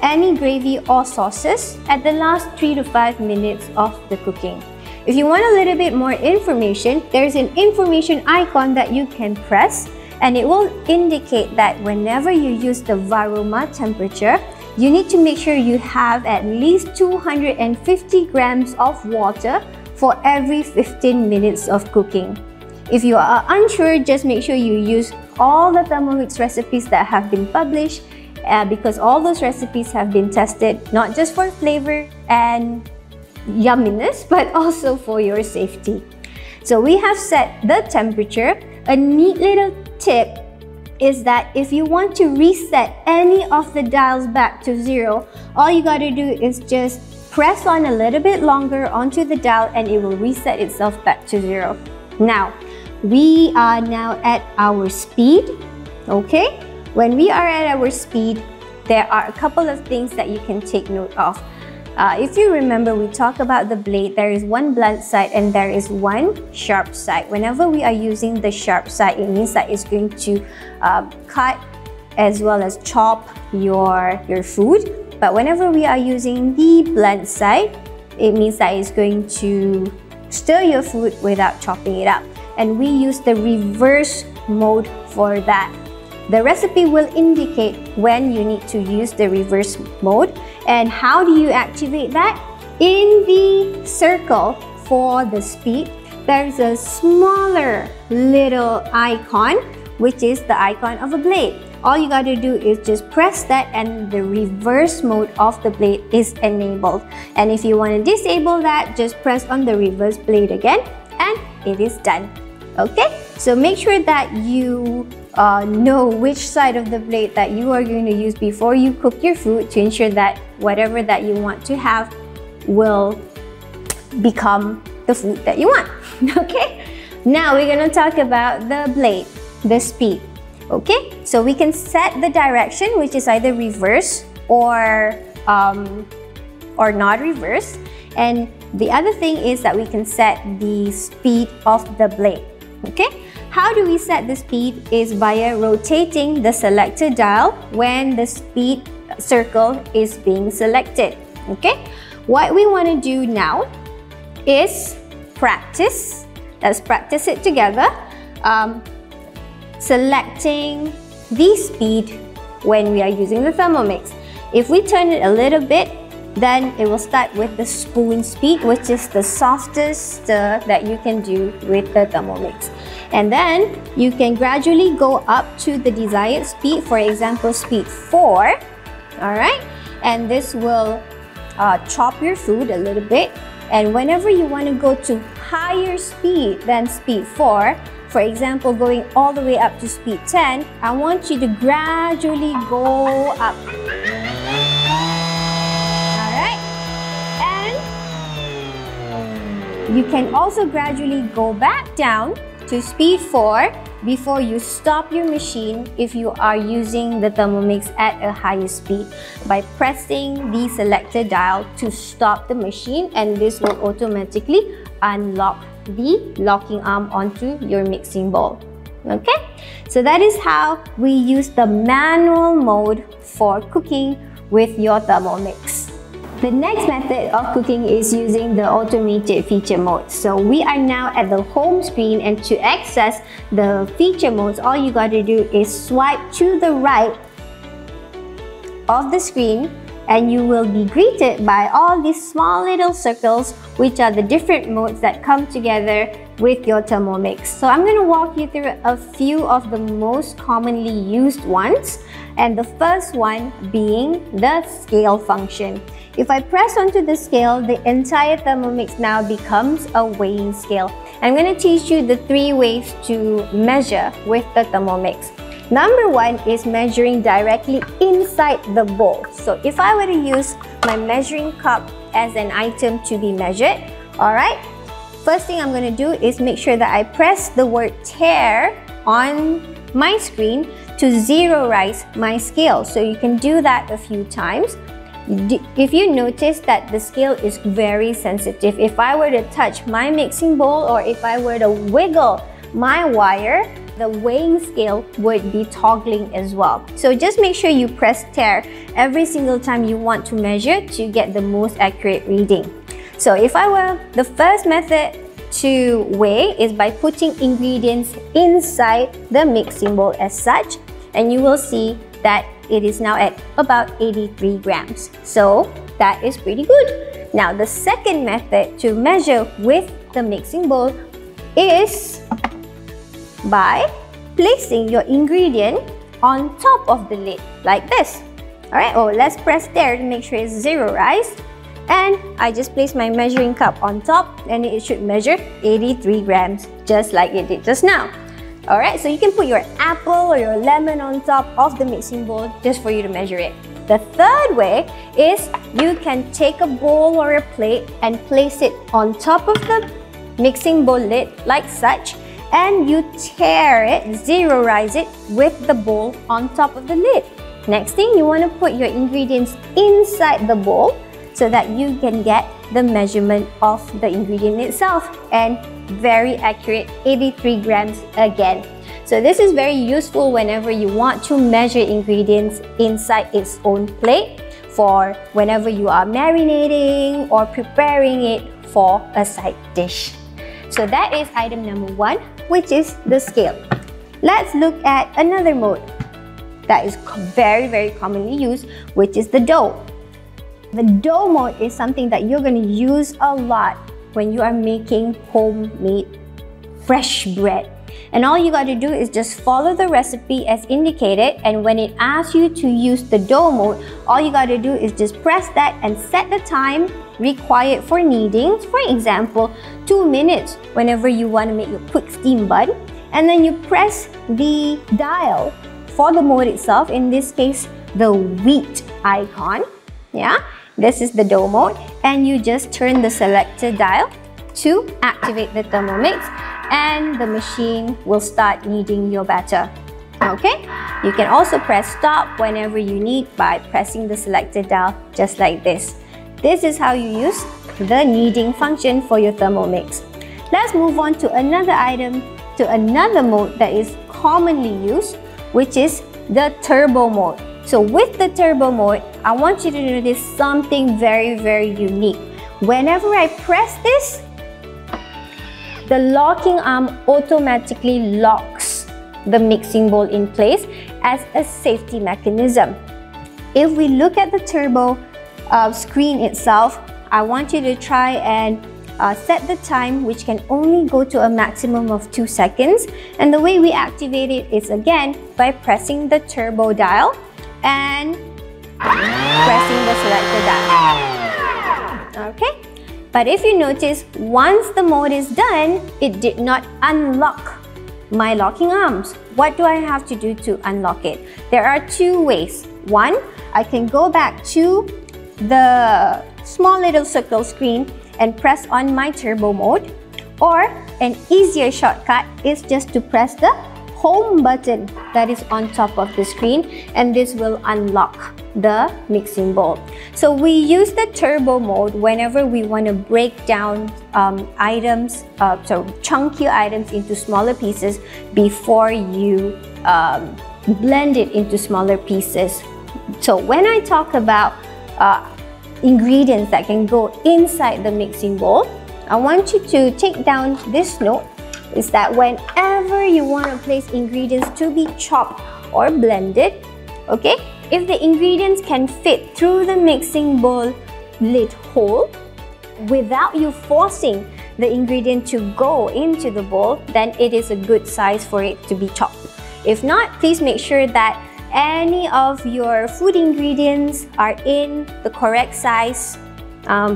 any gravy or sauces at the last 3 to 5 minutes of the cooking. If you want a little bit more information, there's an information icon that you can press, and it will indicate that whenever you use the Varoma temperature, you need to make sure you have at least 250 grams of water for every 15 minutes of cooking. If you are unsure, just make sure you use all the Thermomix recipes that have been published, because all those recipes have been tested not just for flavor and yumminess, but also for your safety. So we have set the temperature. A neat little tip is that if you want to reset any of the dials back to 0, all you got to do is just press on a little bit longer onto the dial and it will reset itself back to 0. Now, we are now at our speed, okay? When we are at our speed, there are a couple of things that you can take note of. If you remember, we talked about the blade. There is one blunt side and there is one sharp side. Whenever we are using the sharp side, it means that it's going to cut as well as chop your food. But whenever we are using the blunt side, it means that it's going to stir your food without chopping it up. And we use the reverse mode for that. The recipe will indicate when you need to use the reverse mode. And how do you activate that? In the circle for the speed, there's a smaller little icon, which is the icon of a blade. All you got to do is just press that and the reverse mode of the blade is enabled. And if you want to disable that, just press on the reverse blade again and it is done. Okay, so make sure that you know which side of the blade that you are going to use before you cook your food to ensure that whatever that you want to have will become the food that you want. Okay, now we're going to talk about the blade, the speed. Okay, so we can set the direction, which is either reverse or not reverse. And the other thing is that we can set the speed of the blade. Okay, how do we set the speed is via rotating the selector dial when the speed circle is being selected. Okay, what we want to do now is practice. Let's practice it together. Selecting the speed when we are using the Thermomix. If we turn it a little bit, then it will start with the spoon speed, which is the softest stir that you can do with the Thermomix. And then you can gradually go up to the desired speed, for example, speed 4. Alright, and this will chop your food a little bit. And whenever you want to go to higher speed than speed 4, for example, going all the way up to speed 10, I want you to gradually go up. Alright, and you can also gradually go back down to speed 4 before you stop your machine if you are using the Thermomix at a higher speed by pressing the selector dial to stop the machine, and this will automatically unlock the locking arm onto your mixing bowl. Okay, so that is how we use the manual mode for cooking with your Thermomix. The next method of cooking is using the automated feature mode. So we are now at the home screen, and to access the feature modes, all you got to do is swipe to the right of the screen and you will be greeted by all these small little circles, which are the different modes that come together with your Thermomix. So I'm going to walk you through a few of the most commonly used ones, and the first one being the scale function. If I press onto the scale, the entire Thermomix now becomes a weighing scale. I'm going to teach you the 3 ways to measure with the Thermomix. Number 1 is measuring directly inside the bowl. So if I were to use my measuring cup as an item to be measured, alright, first thing I'm going to do is make sure that I press the word tare on my screen to zeroize my scale. So you can do that a few times. If you notice that the scale is very sensitive, if I were to touch my mixing bowl or if I were to wiggle my wire, the weighing scale would be toggling as well. So just make sure you press tare every single time you want to measure to get the most accurate reading. So if I were, the first method to weigh is by putting ingredients inside the mixing bowl as such, and you will see that it is now at about 83 grams. So that is pretty good. Now the second method to measure with the mixing bowl is by placing your ingredient on top of the lid like this. Alright, let's press there to make sure it's zeroized. And I just placed my measuring cup on top and it should measure 83 grams just like it did just now. Alright, so you can put your apple or your lemon on top of the mixing bowl just for you to measure it. The third way is you can take a bowl or a plate and place it on top of the mixing bowl lid like such, and you tare it, zeroize it with the bowl on top of the lid. Next thing, you want to put your ingredients inside the bowl so that you can get the measurement of the ingredient itself, and very accurate 83 grams again. So this is very useful whenever you want to measure ingredients inside its own plate for whenever you are marinating or preparing it for a side dish. So that is item number 1, which is the scale. Let's look at another mode that is very commonly used, which is the dough. The dough mode is something that you're going to use a lot when you are making homemade fresh bread. And all you got to do is just follow the recipe as indicated, and when it asks you to use the dough mode, all you got to do is just press that and set the time required for kneading. For example, 2 minutes whenever you want to make a quick steam bun, and then you press the dial for the mode itself, in this case the wheat icon. Yeah, this is the dough mode, and you just turn the selected dial to activate the Thermomix, and the machine will start kneading your batter. Okay, you can also press stop whenever you need by pressing the selected dial, just like this. This is how you use the kneading function for your Thermomix. Let's move on to another item, to another mode that is commonly used, which is the turbo mode. So with the turbo mode, I want you to notice something very, very unique. Whenever I press this, the locking arm automatically locks the mixing bowl in place as a safety mechanism. If we look at the turbo screen itself, I want you to try and set the time, which can only go to a maximum of 2 seconds. And the way we activate it is again by pressing the turbo dial and pressing the selected dial. Okay? But if you notice, once the mode is done, it did not unlock my locking arms. What do I have to do to unlock it? There are 2 ways. One, I can go back to the small little circle screen and press on my turbo mode, or an easier shortcut is just to press the home button that is on top of the screen, and this will unlock the mixing bowl. So we use the turbo mode whenever we want to break down items, so chunkier items into smaller pieces before you blend it into smaller pieces. So when I talk about ingredients that can go inside the mixing bowl, I want you to take down this note, is that whenever you want to place ingredients to be chopped or blended, okay, if the ingredients can fit through the mixing bowl lid hole without you forcing the ingredient to go into the bowl, then it is a good size for it to be chopped. If not, please make sure that any of your food ingredients are in the correct size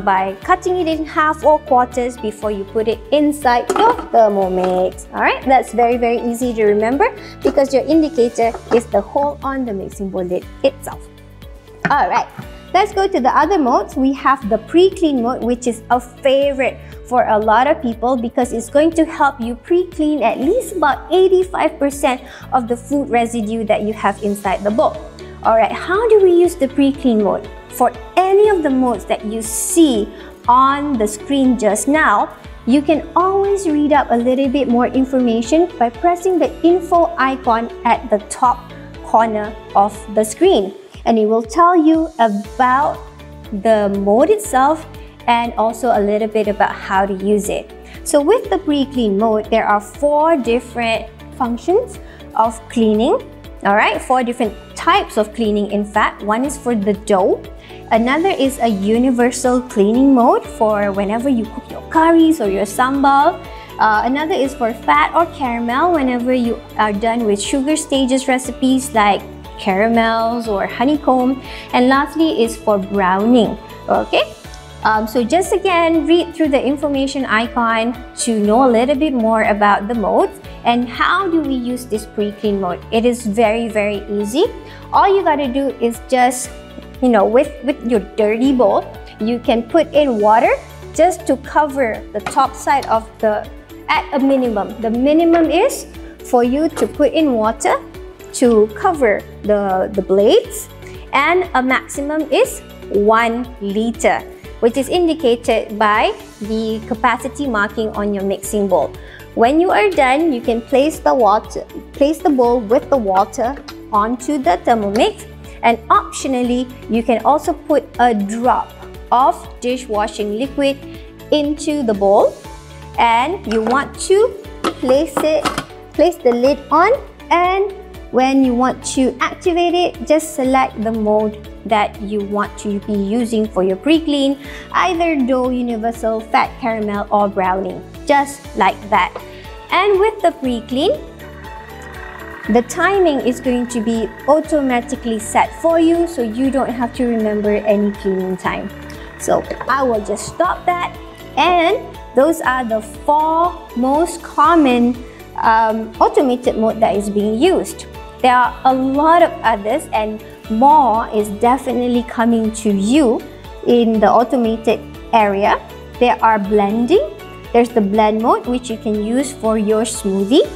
by cutting it in half or quarters before you put it inside your Thermomix. Alright, that's very, very easy to remember because your indicator is the hole on the mixing bowl lid itself. Alright, let's go to the other modes. We have the pre-clean mode, which is a favorite for a lot of people because it's going to help you pre-clean at least about 85% of the food residue that you have inside the bowl. Alright, how do we use the pre-clean mode? For any of the modes that you see on the screen just now, you can always read up a little bit more information by pressing the info icon at the top corner of the screen. And it will tell you about the mode itself and also a little bit about how to use it. So with the pre-clean mode, there are 4 different functions of cleaning. Alright, 4 different types of cleaning in fact. One is for the dough. Another is a universal cleaning mode for whenever you cook your curries or your sambal. Another is for fat or caramel whenever you are done with sugar stages recipes like caramels or honeycomb. And lastly is for browning. Okay, so just again read through the information icon to know a little bit more about the modes. And how do we use this pre-clean mode? It is very, very easy. All you gotta do is just, with your dirty bowl, you can put in water just to cover the top side of at a minimum. The minimum is for you to put in water to cover the blades, and a maximum is 1 liter, which is indicated by the capacity marking on your mixing bowl. When you are done, you can place the bowl with the water onto the Thermomix, and optionally, you can also put a drop of dishwashing liquid into the bowl, and you want to place the lid on, and when you want to activate it, just select the mode that you want to be using for your pre-clean, either dough, universal, fat caramel or browning, just like that. And with the pre-clean, the timing is going to be automatically set for you, so you don't have to remember any cleaning time. So I will just stop that. And those are the 4 most common automated mode that is being used. There are a lot of others, and more is definitely coming to you in the automated area. There are blending. There's the blend mode, which you can use for your smoothie.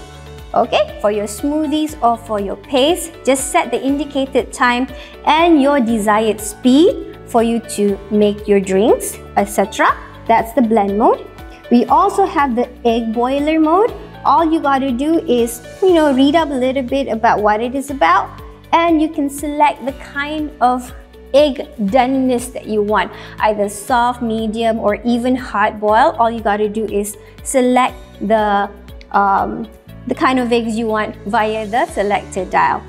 Okay, for your smoothies or for your paste, just set the indicated time and your desired speed for you to make your drinks, etc. That's the blend mode. We also have the egg boiler mode. All you gotta do is, read up a little bit about what it is about, and you can select the kind of egg doneness that you want, either soft, medium, or even hard boiled. All you gotta do is select the kind of eggs you want via the selected dial.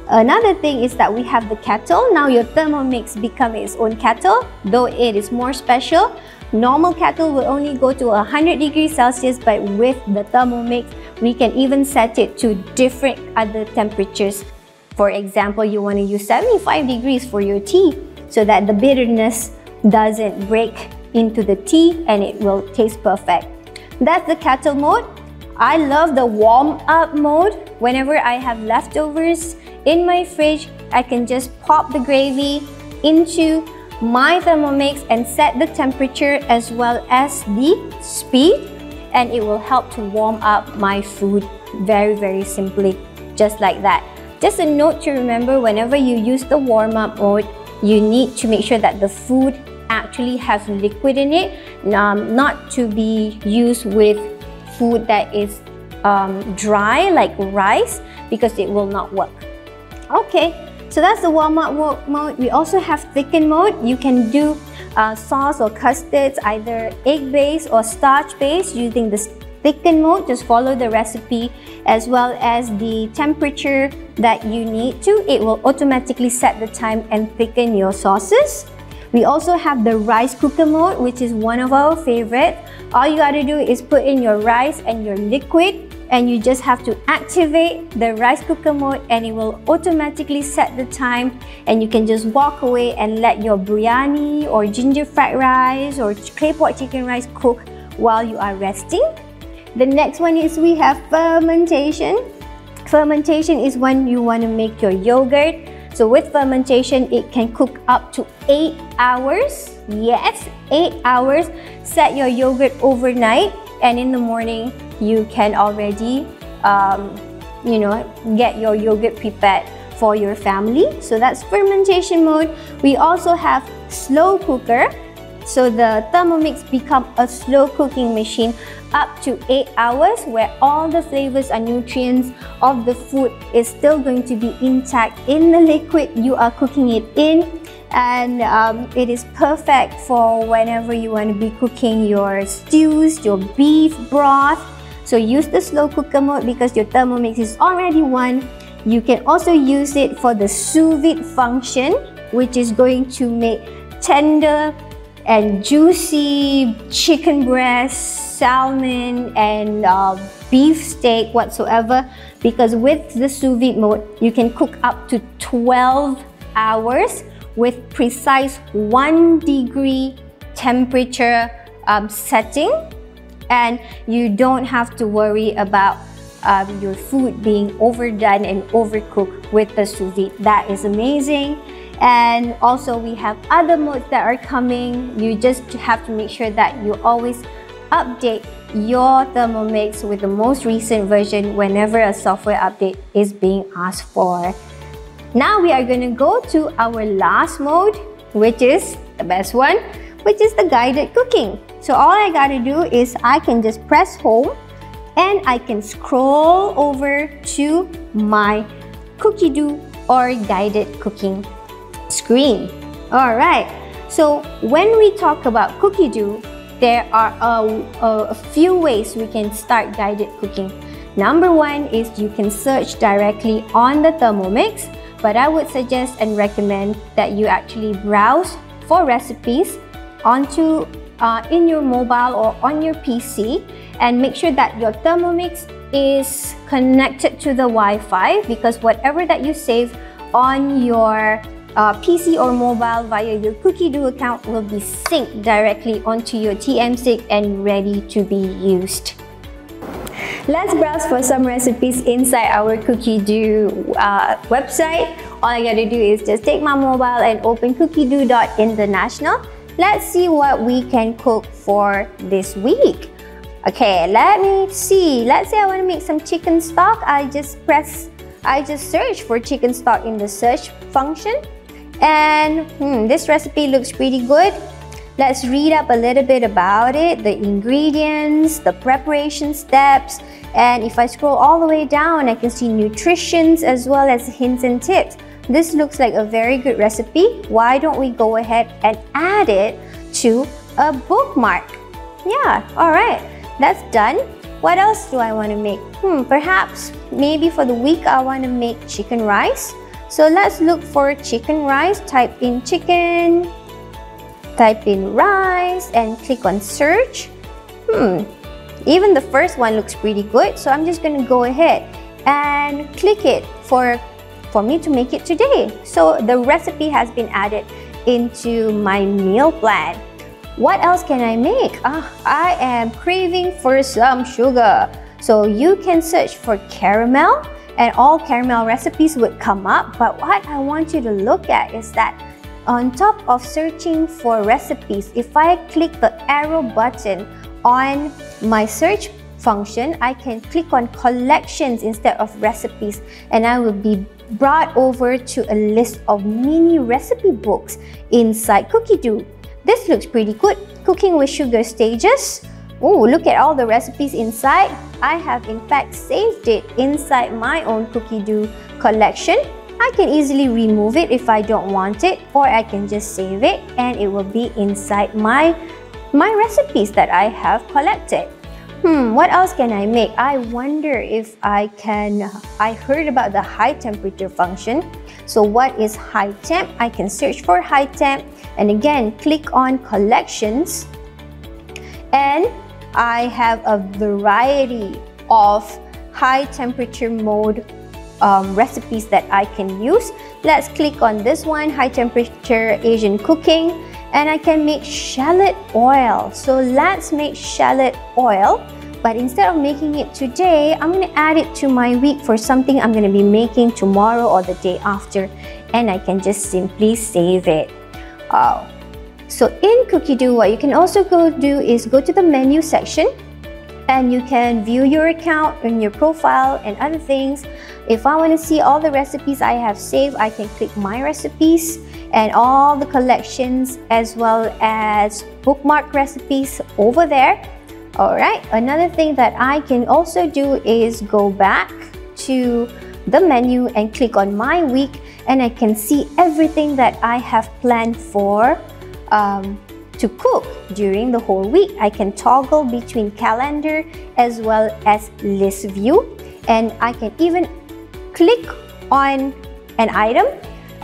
Another thing is that we have the kettle. Now your Thermomix becomes its own kettle, though it is more special. Normal kettle will only go to 100 degrees Celsius, but with the Thermomix, we can even set it to different other temperatures. For example, you want to use 75 degrees for your tea so that the bitterness doesn't break into the tea and it will taste perfect. That's the kettle mode. I love the warm up mode. Whenever I have leftovers in my fridge, I can just pop the gravy into my Thermomix and set the temperature as well as the speed, and it will help to warm up my food very, very simply, just like that. Just a note to remember, whenever you use the warm up mode, you need to make sure that the food actually has liquid in it, not to be used with food that is dry like rice, because it will not work. Okay, so that's the warm up mode. We also have thicken mode. You can do sauce or custards, either egg based or starch based, using this thicken mode. Just follow the recipe as well as the temperature that you need to. It will automatically set the time and thicken your sauces. We also have the rice cooker mode, which is one of our favorites. All you gotta do is put in your rice and your liquid, and you just have to activate the rice cooker mode, and it will automatically set the time, and you can just walk away and let your biryani or ginger fried rice or clay pot chicken rice cook while you are resting. The next one is we have fermentation. Fermentation is when you want to make your yogurt. So with fermentation, it can cook up to 8 hours. Yes, 8 hours. Set your yogurt overnight, and in the morning, you can already, get your yogurt prepared for your family. So that's fermentation mode. We also have slow cooker. So the Thermomix becomes a slow cooking machine up to 8 hours, where all the flavors and nutrients of the food is still going to be intact in the liquid you are cooking it in. And it is perfect for whenever you want to be cooking your stews, your beef broth. So use the slow cooker mode because your Thermomix is already one. You can also use it for the sous vide function, which is going to make tender and juicy chicken breast, salmon, and beef steak whatsoever. Because with the sous vide mode, you can cook up to 12 hours with precise 1 degree temperature setting, and you don't have to worry about your food being overdone and overcooked with the sous vide. That is amazing. And also we have other modes that are coming. You just have to make sure that you always update your Thermomix with the most recent version whenever a software update is being asked for. Now we are going to go to our last mode, which is the best one, which is the guided cooking. So all I gotta do is I can just press home and I can scroll over to my Cookidoo or guided cooking screen. Alright, so when we talk about Cookidoo, there are a few ways we can start guided cooking. Number one is you can search directly on the Thermomix, but I would suggest and recommend that you actually browse for recipes in your mobile or on your PC, and make sure that your Thermomix is connected to the Wi-Fi, because whatever that you save on your PC or mobile via your Cookidoo account will be synced directly onto your TM6 and ready to be used. Let's browse for some recipes inside our Cookidoo website. All I gotta do is just take my mobile and open cookidoo.international. Let's see what we can cook for this week. Okay, let me see. Let's say I want to make some chicken stock. I just search for chicken stock in the search function, and this recipe looks pretty good. Let's read up a little bit about it, the ingredients, the preparation steps, and if I scroll all the way down, I can see nutritions as well as hints and tips. This looks like a very good recipe. Why don't we go ahead and add it to a bookmark? Yeah, all right, that's done. What else do I want to make? Perhaps maybe for the week I want to make chicken rice. So let's look for chicken rice. Type in chicken, type in rice, and click on search. Even the first one looks pretty good, so I'm just going to go ahead and click it for me to make it today. So the recipe has been added into my meal plan. What else can I make? I am craving for some sugar. So you can search for caramel and all caramel recipes would come up. But what I want you to look at is that on top of searching for recipes, if I click the arrow button on my search function, I can click on collections instead of recipes, and I will be brought over to a list of mini recipe books inside Cookidoo. This looks pretty good. Cooking with sugar stages. Oh, look at all the recipes inside. I have in fact saved it inside my own Cookidoo collection. I can easily remove it if I don't want it, or I can just save it and it will be inside my recipes that I have collected. What else can I make? I wonder if I heard about the high temperature function. So what is high temp? I can search for high temp and again click on collections, and I have a variety of high temperature mode recipes that I can use. Let's click on this one, high temperature Asian cooking, and I can make shallot oil. So let's make shallot oil, but instead of making it today, I'm going to add it to my week for something I'm going to be making tomorrow or the day after, and I can just simply save it. So in Cookidoo, what you can also do is go to the menu section, and you can view your account and your profile and other things. If I want to see all the recipes I have saved, I can click my recipes and all the collections as well as bookmark recipes over there. Alright, another thing that I can also do is go back to the menu and click on my week, and I can see everything that I have planned for to cook during the whole week. I can toggle between calendar as well as list view, and I can even click on an item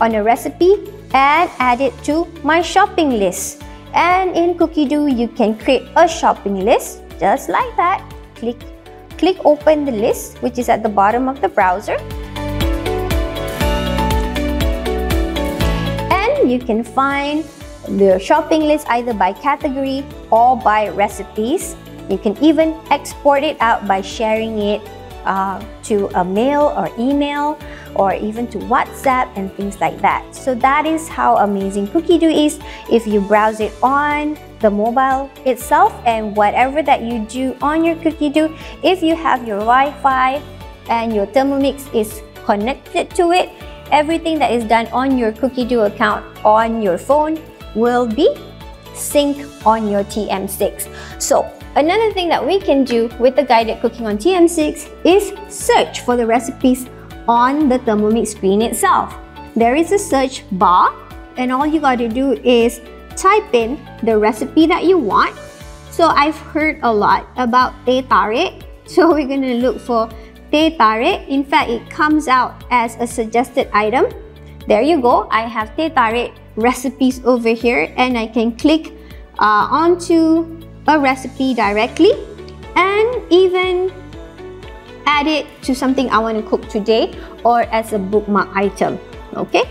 on a recipe and add it to my shopping list. And in Cookidoo, you can create a shopping list just like that. Click open the list, which is at the bottom of the browser, and you can find the shopping list either by category or by recipes. You can even export it out by sharing it to a mail or email, or even to WhatsApp and things like that. So that is how amazing Cookidoo is if you browse it on the mobile itself, and whatever that you do on your Cookidoo, if you have your Wi-Fi and your Thermomix is connected to it, everything that is done on your Cookidoo account on your phone will be synced on your TM6. So another thing that we can do with the guided cooking on TM6 is search for the recipes on the Thermomix screen itself. There is a search bar, and all you got to do is type in the recipe that you want. So I've heard a lot about teh tarik, so we're going to look for teh tarik. In fact, it comes out as a suggested item. There you go. I have teh tarik recipes over here, and I can click onto a recipe directly, and even add it to something I want to cook today or as a bookmark item. Okay?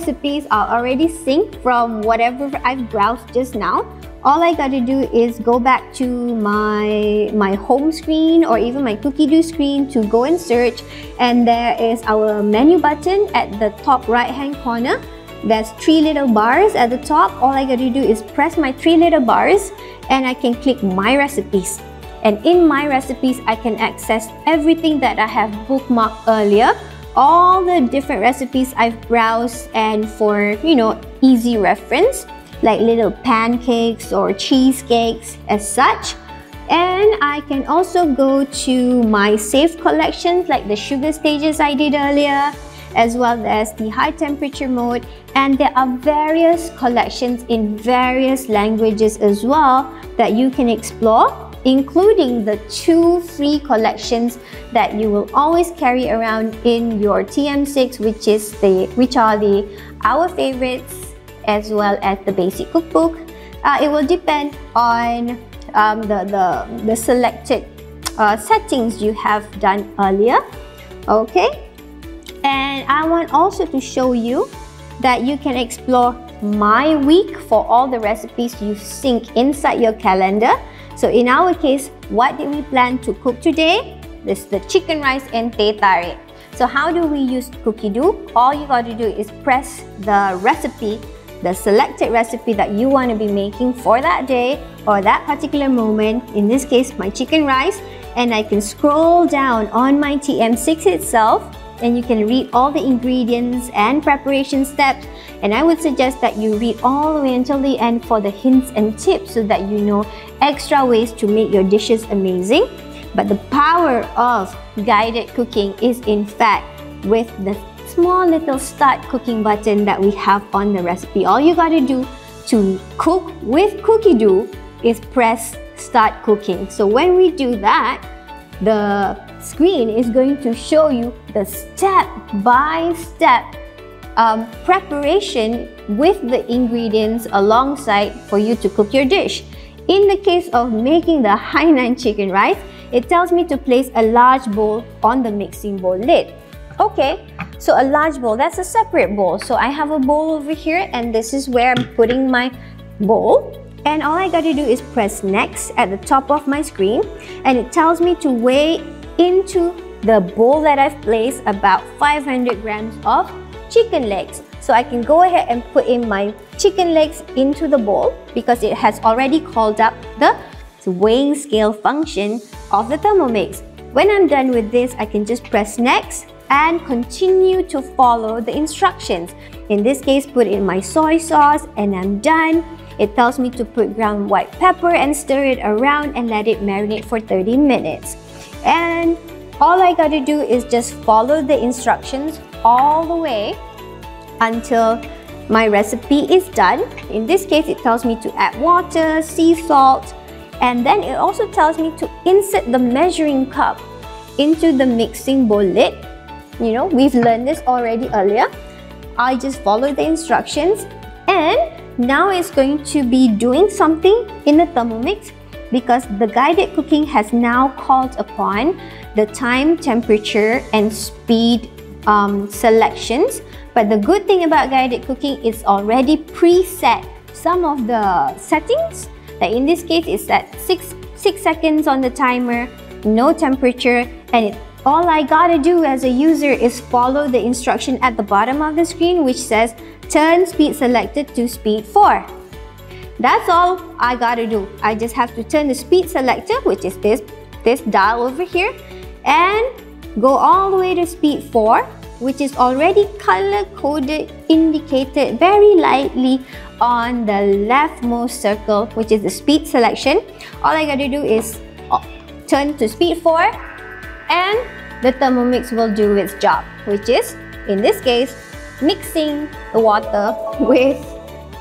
Recipes are already synced from whatever I've browsed just now. All I got to do is go back to my home screen or even my Cookidoo screen to go and search, and there is our menu button at the top right hand corner. There's 3 little bars at the top. All I got to do is press my 3 little bars and I can click my recipes, and in my recipes I can access everything that I have bookmarked earlier, all the different recipes I've browsed, and for, you know, easy reference, like little pancakes or cheesecakes as such. And I can also go to my saved collections like the sugar stages I did earlier, as well as the high temperature mode, and there are various collections in various languages as well that you can explore, including the 2 free collections that you will always carry around in your TM6, which are our favorites, as well as the basic cookbook. It will depend on the selected settings you have done earlier. Okay, and I want also to show you that you can explore my week for all the recipes you sync inside your calendar. So in our case, what did we plan to cook today? This is the chicken rice and teh tarik. So how do we use Cookidoo? All you got to do is press the recipe, the selected recipe that you want to be making for that day or that particular moment. In this case, my chicken rice, and I can scroll down on my TM6 itself, and you can read all the ingredients and preparation steps. And I would suggest that you read all the way until the end for the hints and tips so that you know extra ways to make your dishes amazing. But the power of guided cooking is in fact with the small little start cooking button that we have on the recipe. All you got to do to cook with Cookidoo is press start cooking. So when we do that, the screen is going to show you the step-by-step preparation with the ingredients alongside for you to cook your dish. In the case of making the Hainan chicken rice, it tells me to place a large bowl on the mixing bowl lid. Okay, so a large bowl, that's a separate bowl. So I have a bowl over here, and this is where I'm putting my bowl. And all I got to do is press next at the top of my screen, and it tells me to weigh into the bowl that I've placed about 500 grams of chicken legs. So I can go ahead and put in my chicken legs into the bowl because it has already called up the weighing scale function of the Thermomix. When I'm done with this, I can just press next and continue to follow the instructions. In this case, put in my soy sauce and I'm done. It tells me to put ground white pepper and stir it around and let it marinate for 30 minutes. And all I got to do is just follow the instructions all the way until my recipe is done. In this case, it tells me to add water, sea salt, and then it also tells me to insert the measuring cup into the mixing bowl lid. You know, we've learned this already earlier. I just follow the instructions, and now it's going to be doing something in the Thermomix because the guided cooking has now called upon the time, temperature, and speed selections. But the good thing about guided cooking is already preset some of the settings. Like in this case, it's at 6 seconds on the timer, no temperature, and all I gotta do as a user is follow the instruction at the bottom of the screen which says turn speed selected to speed 4. That's all I gotta do. I just have to turn the speed selector, which is this dial over here, and go all the way to speed 4, which is already color-coded, indicated very lightly on the leftmost circle, which is the speed selection. All I gotta do is turn to speed 4, and the Thermomix will do its job, which is, in this case, mixing the water with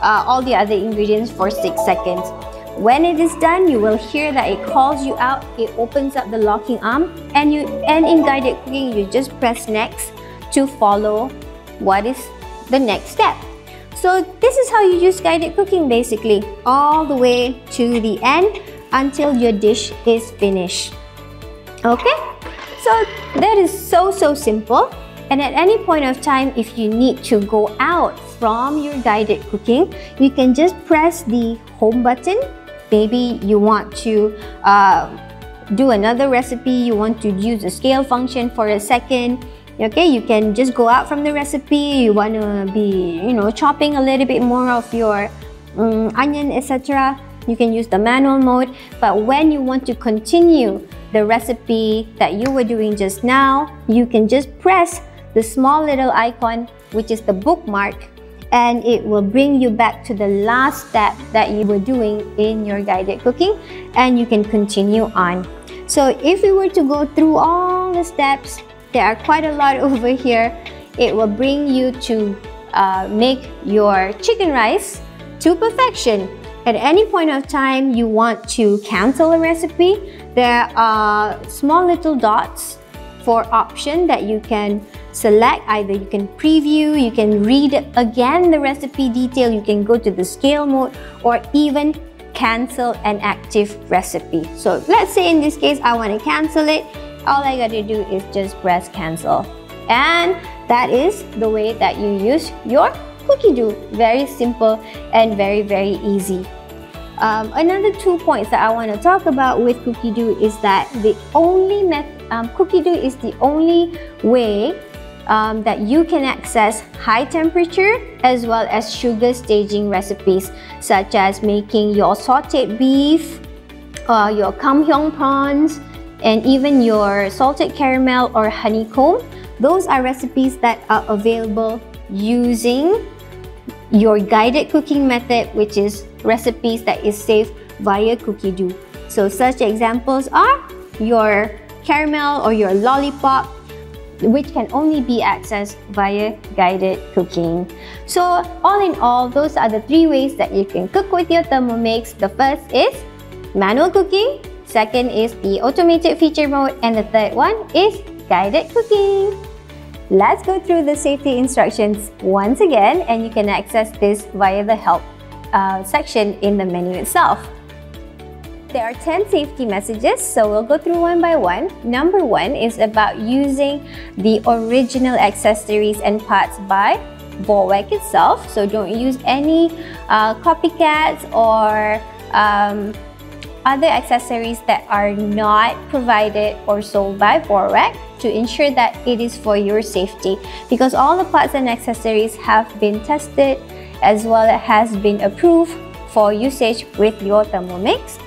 all the other ingredients for 6 seconds. When it is done, you will hear that it calls you out. It opens up the locking arm, and in guided cooking, you just press next to follow what is the next step. So this is how you use guided cooking basically, all the way to the end until your dish is finished. Okay, so that is so simple. And at any point of time, if you need to go out from your guided cooking, you can just press the home button. Maybe you want to do another recipe, you want to use the scale function for a second. Okay, you can just go out from the recipe, you want to be, chopping a little bit more of your onion, etc. You can use the manual mode. But when you want to continue the recipe that you were doing just now, you can just press the small little icon, which is the bookmark, and it will bring you back to the last step that you were doing in your guided cooking, and you can continue on. So if we were to go through all the steps, there are quite a lot over here. It will bring you to make your chicken rice to perfection. At any point of time you want to cancel a recipe, there are small little dots for option that you can select. Either you can preview, you can read again the recipe detail, you can go to the scale mode, or even cancel an active recipe. So let's say in this case I want to cancel it. All I got to do is just press cancel, and that is the way that you use your Cookidoo. Very simple and very easy. Another 2 points that I want to talk about with Cookidoo is that Cookidoo is the only way that you can access high temperature as well as sugar staging recipes, such as making your sauteed beef, your kamhyong prawns, and even your salted caramel or honeycomb. Those are recipes that are available using your guided cooking method, which is recipes that is saved via Cookidoo. So such examples are your caramel or your lollipop, which can only be accessed via guided cooking. So all in all, those are the 3 ways that you can cook with your Thermomix. The first is manual cooking, second is the automated feature mode, and the third one is guided cooking. Let's go through the safety instructions once again, and you can access this via the help section in the menu itself. There are 10 safety messages, so we'll go through one by one. Number 1 is about using the original accessories and parts by Vorwerk itself. So don't use any copycats or other accessories that are not provided or sold by Vorwerk, to ensure that it is for your safety, because all the parts and accessories have been tested as well as has been approved for usage with your Thermomix.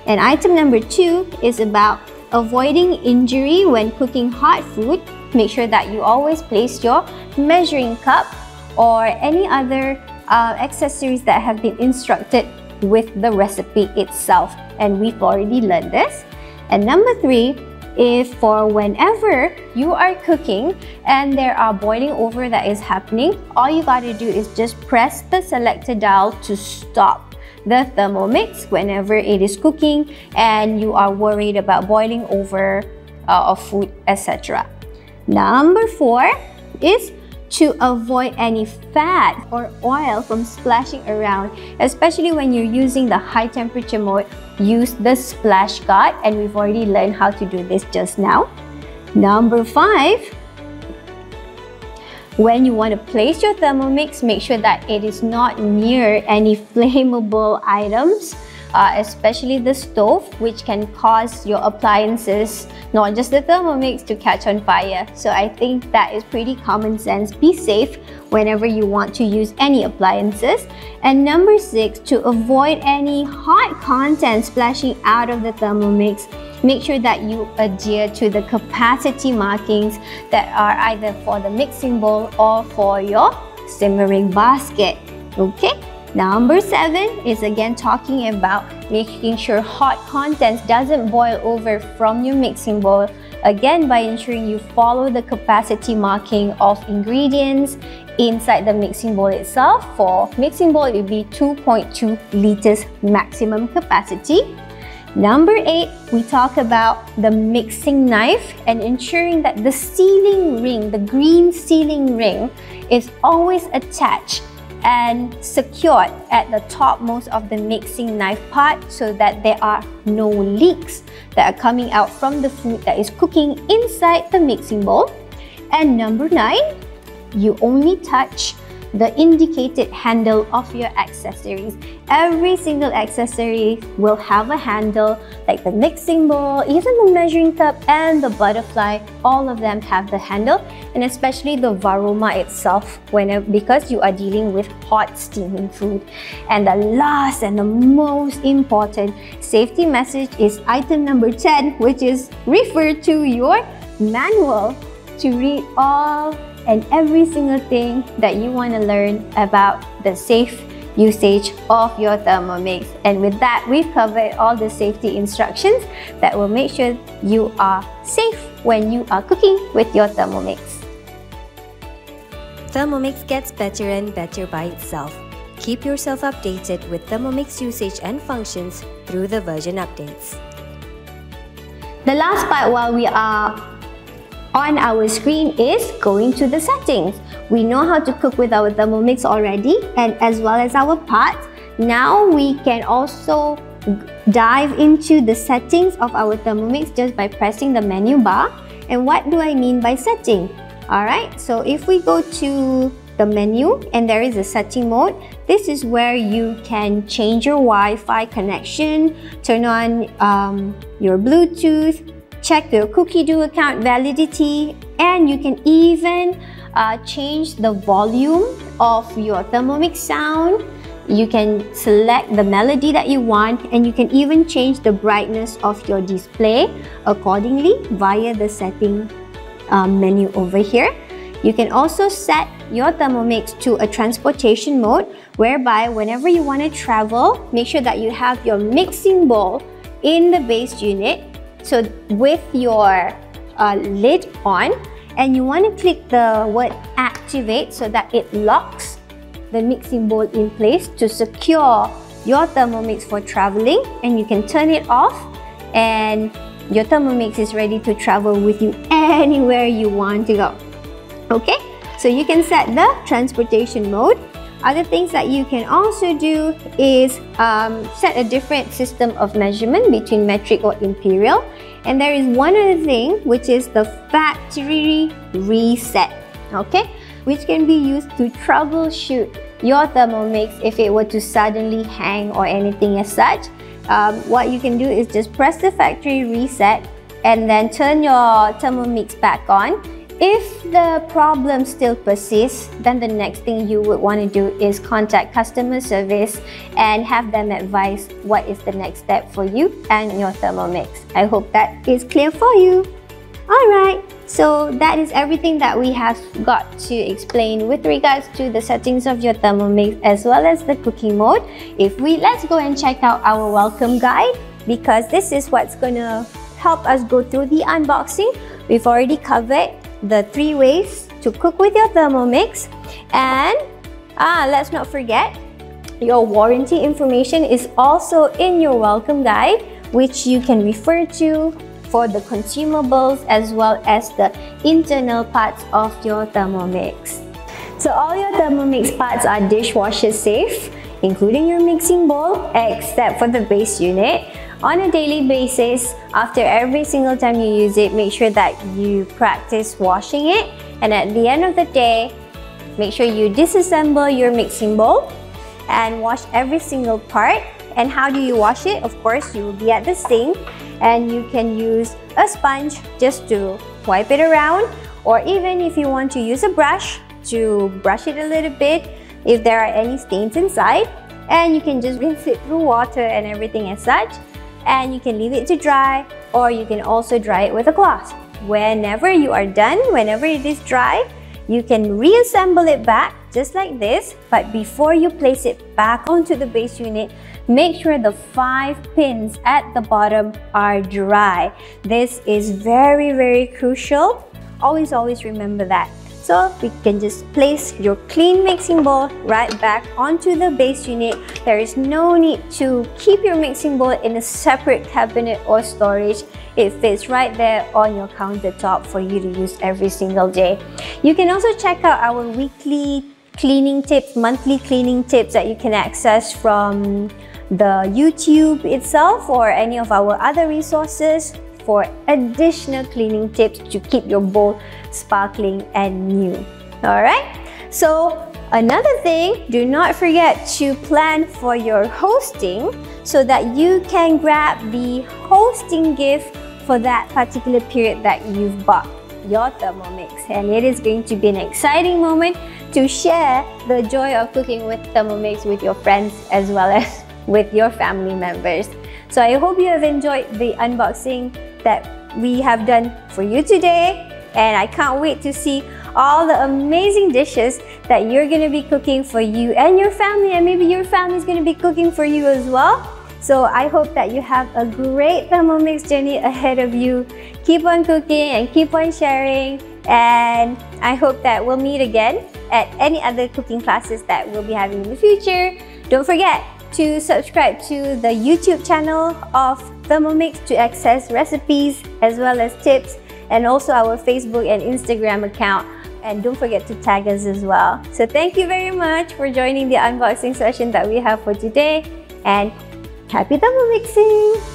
And item number 2 is about avoiding injury when cooking hot food. Make sure that you always place your measuring cup or any other accessories that have been instructed with the recipe itself, and we've already learned this. And number 3, if for whenever you are cooking and there are boiling over that is happening, all you got to do is just press the selector dial to stop the Thermomix whenever it is cooking and you are worried about boiling over of food, etc. Number 4 is to avoid any fat or oil from splashing around, especially when you're using the high temperature mode. Use the splash guard, and we've already learned how to do this just now. Number 5, when you want to place your Thermomix, make sure that it is not near any flammable items, especially the stove, which can cause your appliances, not just the Thermomix, to catch on fire. So I think that is pretty common sense. Be safe whenever you want to use any appliances. And number 6, to avoid any hot content splashing out of the Thermomix, make sure that you adhere to the capacity markings that are either for the mixing bowl or for your simmering basket. Okay? Number 7 is again talking about making sure hot contents doesn't boil over from your mixing bowl. Again, by ensuring you follow the capacity marking of ingredients inside the mixing bowl itself. For mixing bowl, it will be 2.2 liters maximum capacity. Number 8, we talk about the mixing knife and ensuring that the sealing ring, the green sealing ring, is always attached and secured at the topmost of the mixing knife part so that there are no leaks that are coming out from the food that is cooking inside the mixing bowl. And number 9, you only touch the indicated handle of your accessories. Every single accessory will have a handle, like the mixing bowl, even the measuring cup and the butterfly, all of them have the handle, and especially the varoma itself because you are dealing with hot steaming food. And the last and the most important safety message is item number 10, which is refer to your manual to read all and every single thing that you want to learn about the safe usage of your Thermomix. And with that, we've covered all the safety instructions that will make sure you are safe when you are cooking with your Thermomix. Thermomix gets better and better by itself. Keep yourself updated with Thermomix usage and functions through the version updates. The last part while we are on our screen is going to the settings. We know how to cook with our Thermomix already, and as well as our pots. Now we can also dive into the settings of our Thermomix just by pressing the menu bar. And what do I mean by setting? Alright, so if we go to the menu and there is a setting mode, this is where you can change your Wi-Fi connection, turn on your Bluetooth, check your Cookidoo account validity, and you can even change the volume of your Thermomix sound. You can select the melody that you want, and you can even change the brightness of your display accordingly via the setting menu over here. You can also set your Thermomix to a transportation mode, whereby whenever you want to travel, make sure that you have your mixing bowl in the base unit. So with your lid on, and you want to click the word activate so that it locks the mixing bowl in place to secure your Thermomix for traveling, and you can turn it off and your Thermomix is ready to travel with you anywhere you want to go. Okay, so you can set the transportation mode. Other things that you can also do is set a different system of measurement between metric or imperial. And there is one other thing, which is the factory reset, okay, which can be used to troubleshoot your Thermomix if it were to suddenly hang or anything as such. What you can do is just press the factory reset and then turn your Thermomix back on. If the problem still persists, then the next thing you would want to do is contact customer service and have them advise what is the next step for you and your Thermomix. I hope that is clear for you. Alright, so that is everything that we have got to explain with regards to the settings of your Thermomix as well as the cooking mode. Let's go and check out our welcome guide, because this is what's going to help us go through the unboxing. We've already covered the 3 ways to cook with your Thermomix, and let's not forget, your warranty information is also in your welcome guide, which you can refer to for the consumables as well as the internal parts of your Thermomix. So all your Thermomix parts are dishwasher safe, including your mixing bowl, except for the base unit. On a daily basis, after every single time you use it, make sure that you practice washing it. And at the end of the day, make sure you disassemble your mixing bowl and wash every single part. And how do you wash it? Of course, you will be at the sink and you can use a sponge just to wipe it around, or even if you want to use a brush to brush it a little bit if there are any stains inside, and you can just rinse it through water and everything as such. And you can leave it to dry, or you can also dry it with a cloth. Whenever you are done, whenever it is dry, you can reassemble it back just like this, but before you place it back onto the base unit, make sure the 5 pins at the bottom are dry. This is very crucial. Always remember that. So we can just place your clean mixing bowl right back onto the base unit. There is no need to keep your mixing bowl in a separate cabinet or storage. It fits right there on your countertop for you to use every single day. You can also check out our weekly cleaning tips, monthly cleaning tips that you can access from the YouTube itself or any of our other resources for additional cleaning tips to keep your bowl sparkling and new. Alright, so another thing, do not forget to plan for your hosting so that you can grab the hosting gift for that particular period that you've bought your Thermomix, and it is going to be an exciting moment to share the joy of cooking with Thermomix with your friends as well as with your family members. So I hope you have enjoyed the unboxing that we have done for you today, and I can't wait to see all the amazing dishes that you're going to be cooking for you and your family, and maybe your family is going to be cooking for you as well. So I hope that you have a great Thermomix journey ahead of you. Keep on cooking and keep on sharing, and I hope that we'll meet again at any other cooking classes that we'll be having in the future. Don't forget to subscribe to the YouTube channel of Thermomix to access recipes as well as tips, and also our Facebook and Instagram account. And don't forget to tag us as well. So thank you very much for joining the unboxing session that we have for today, and happy Thermomixing!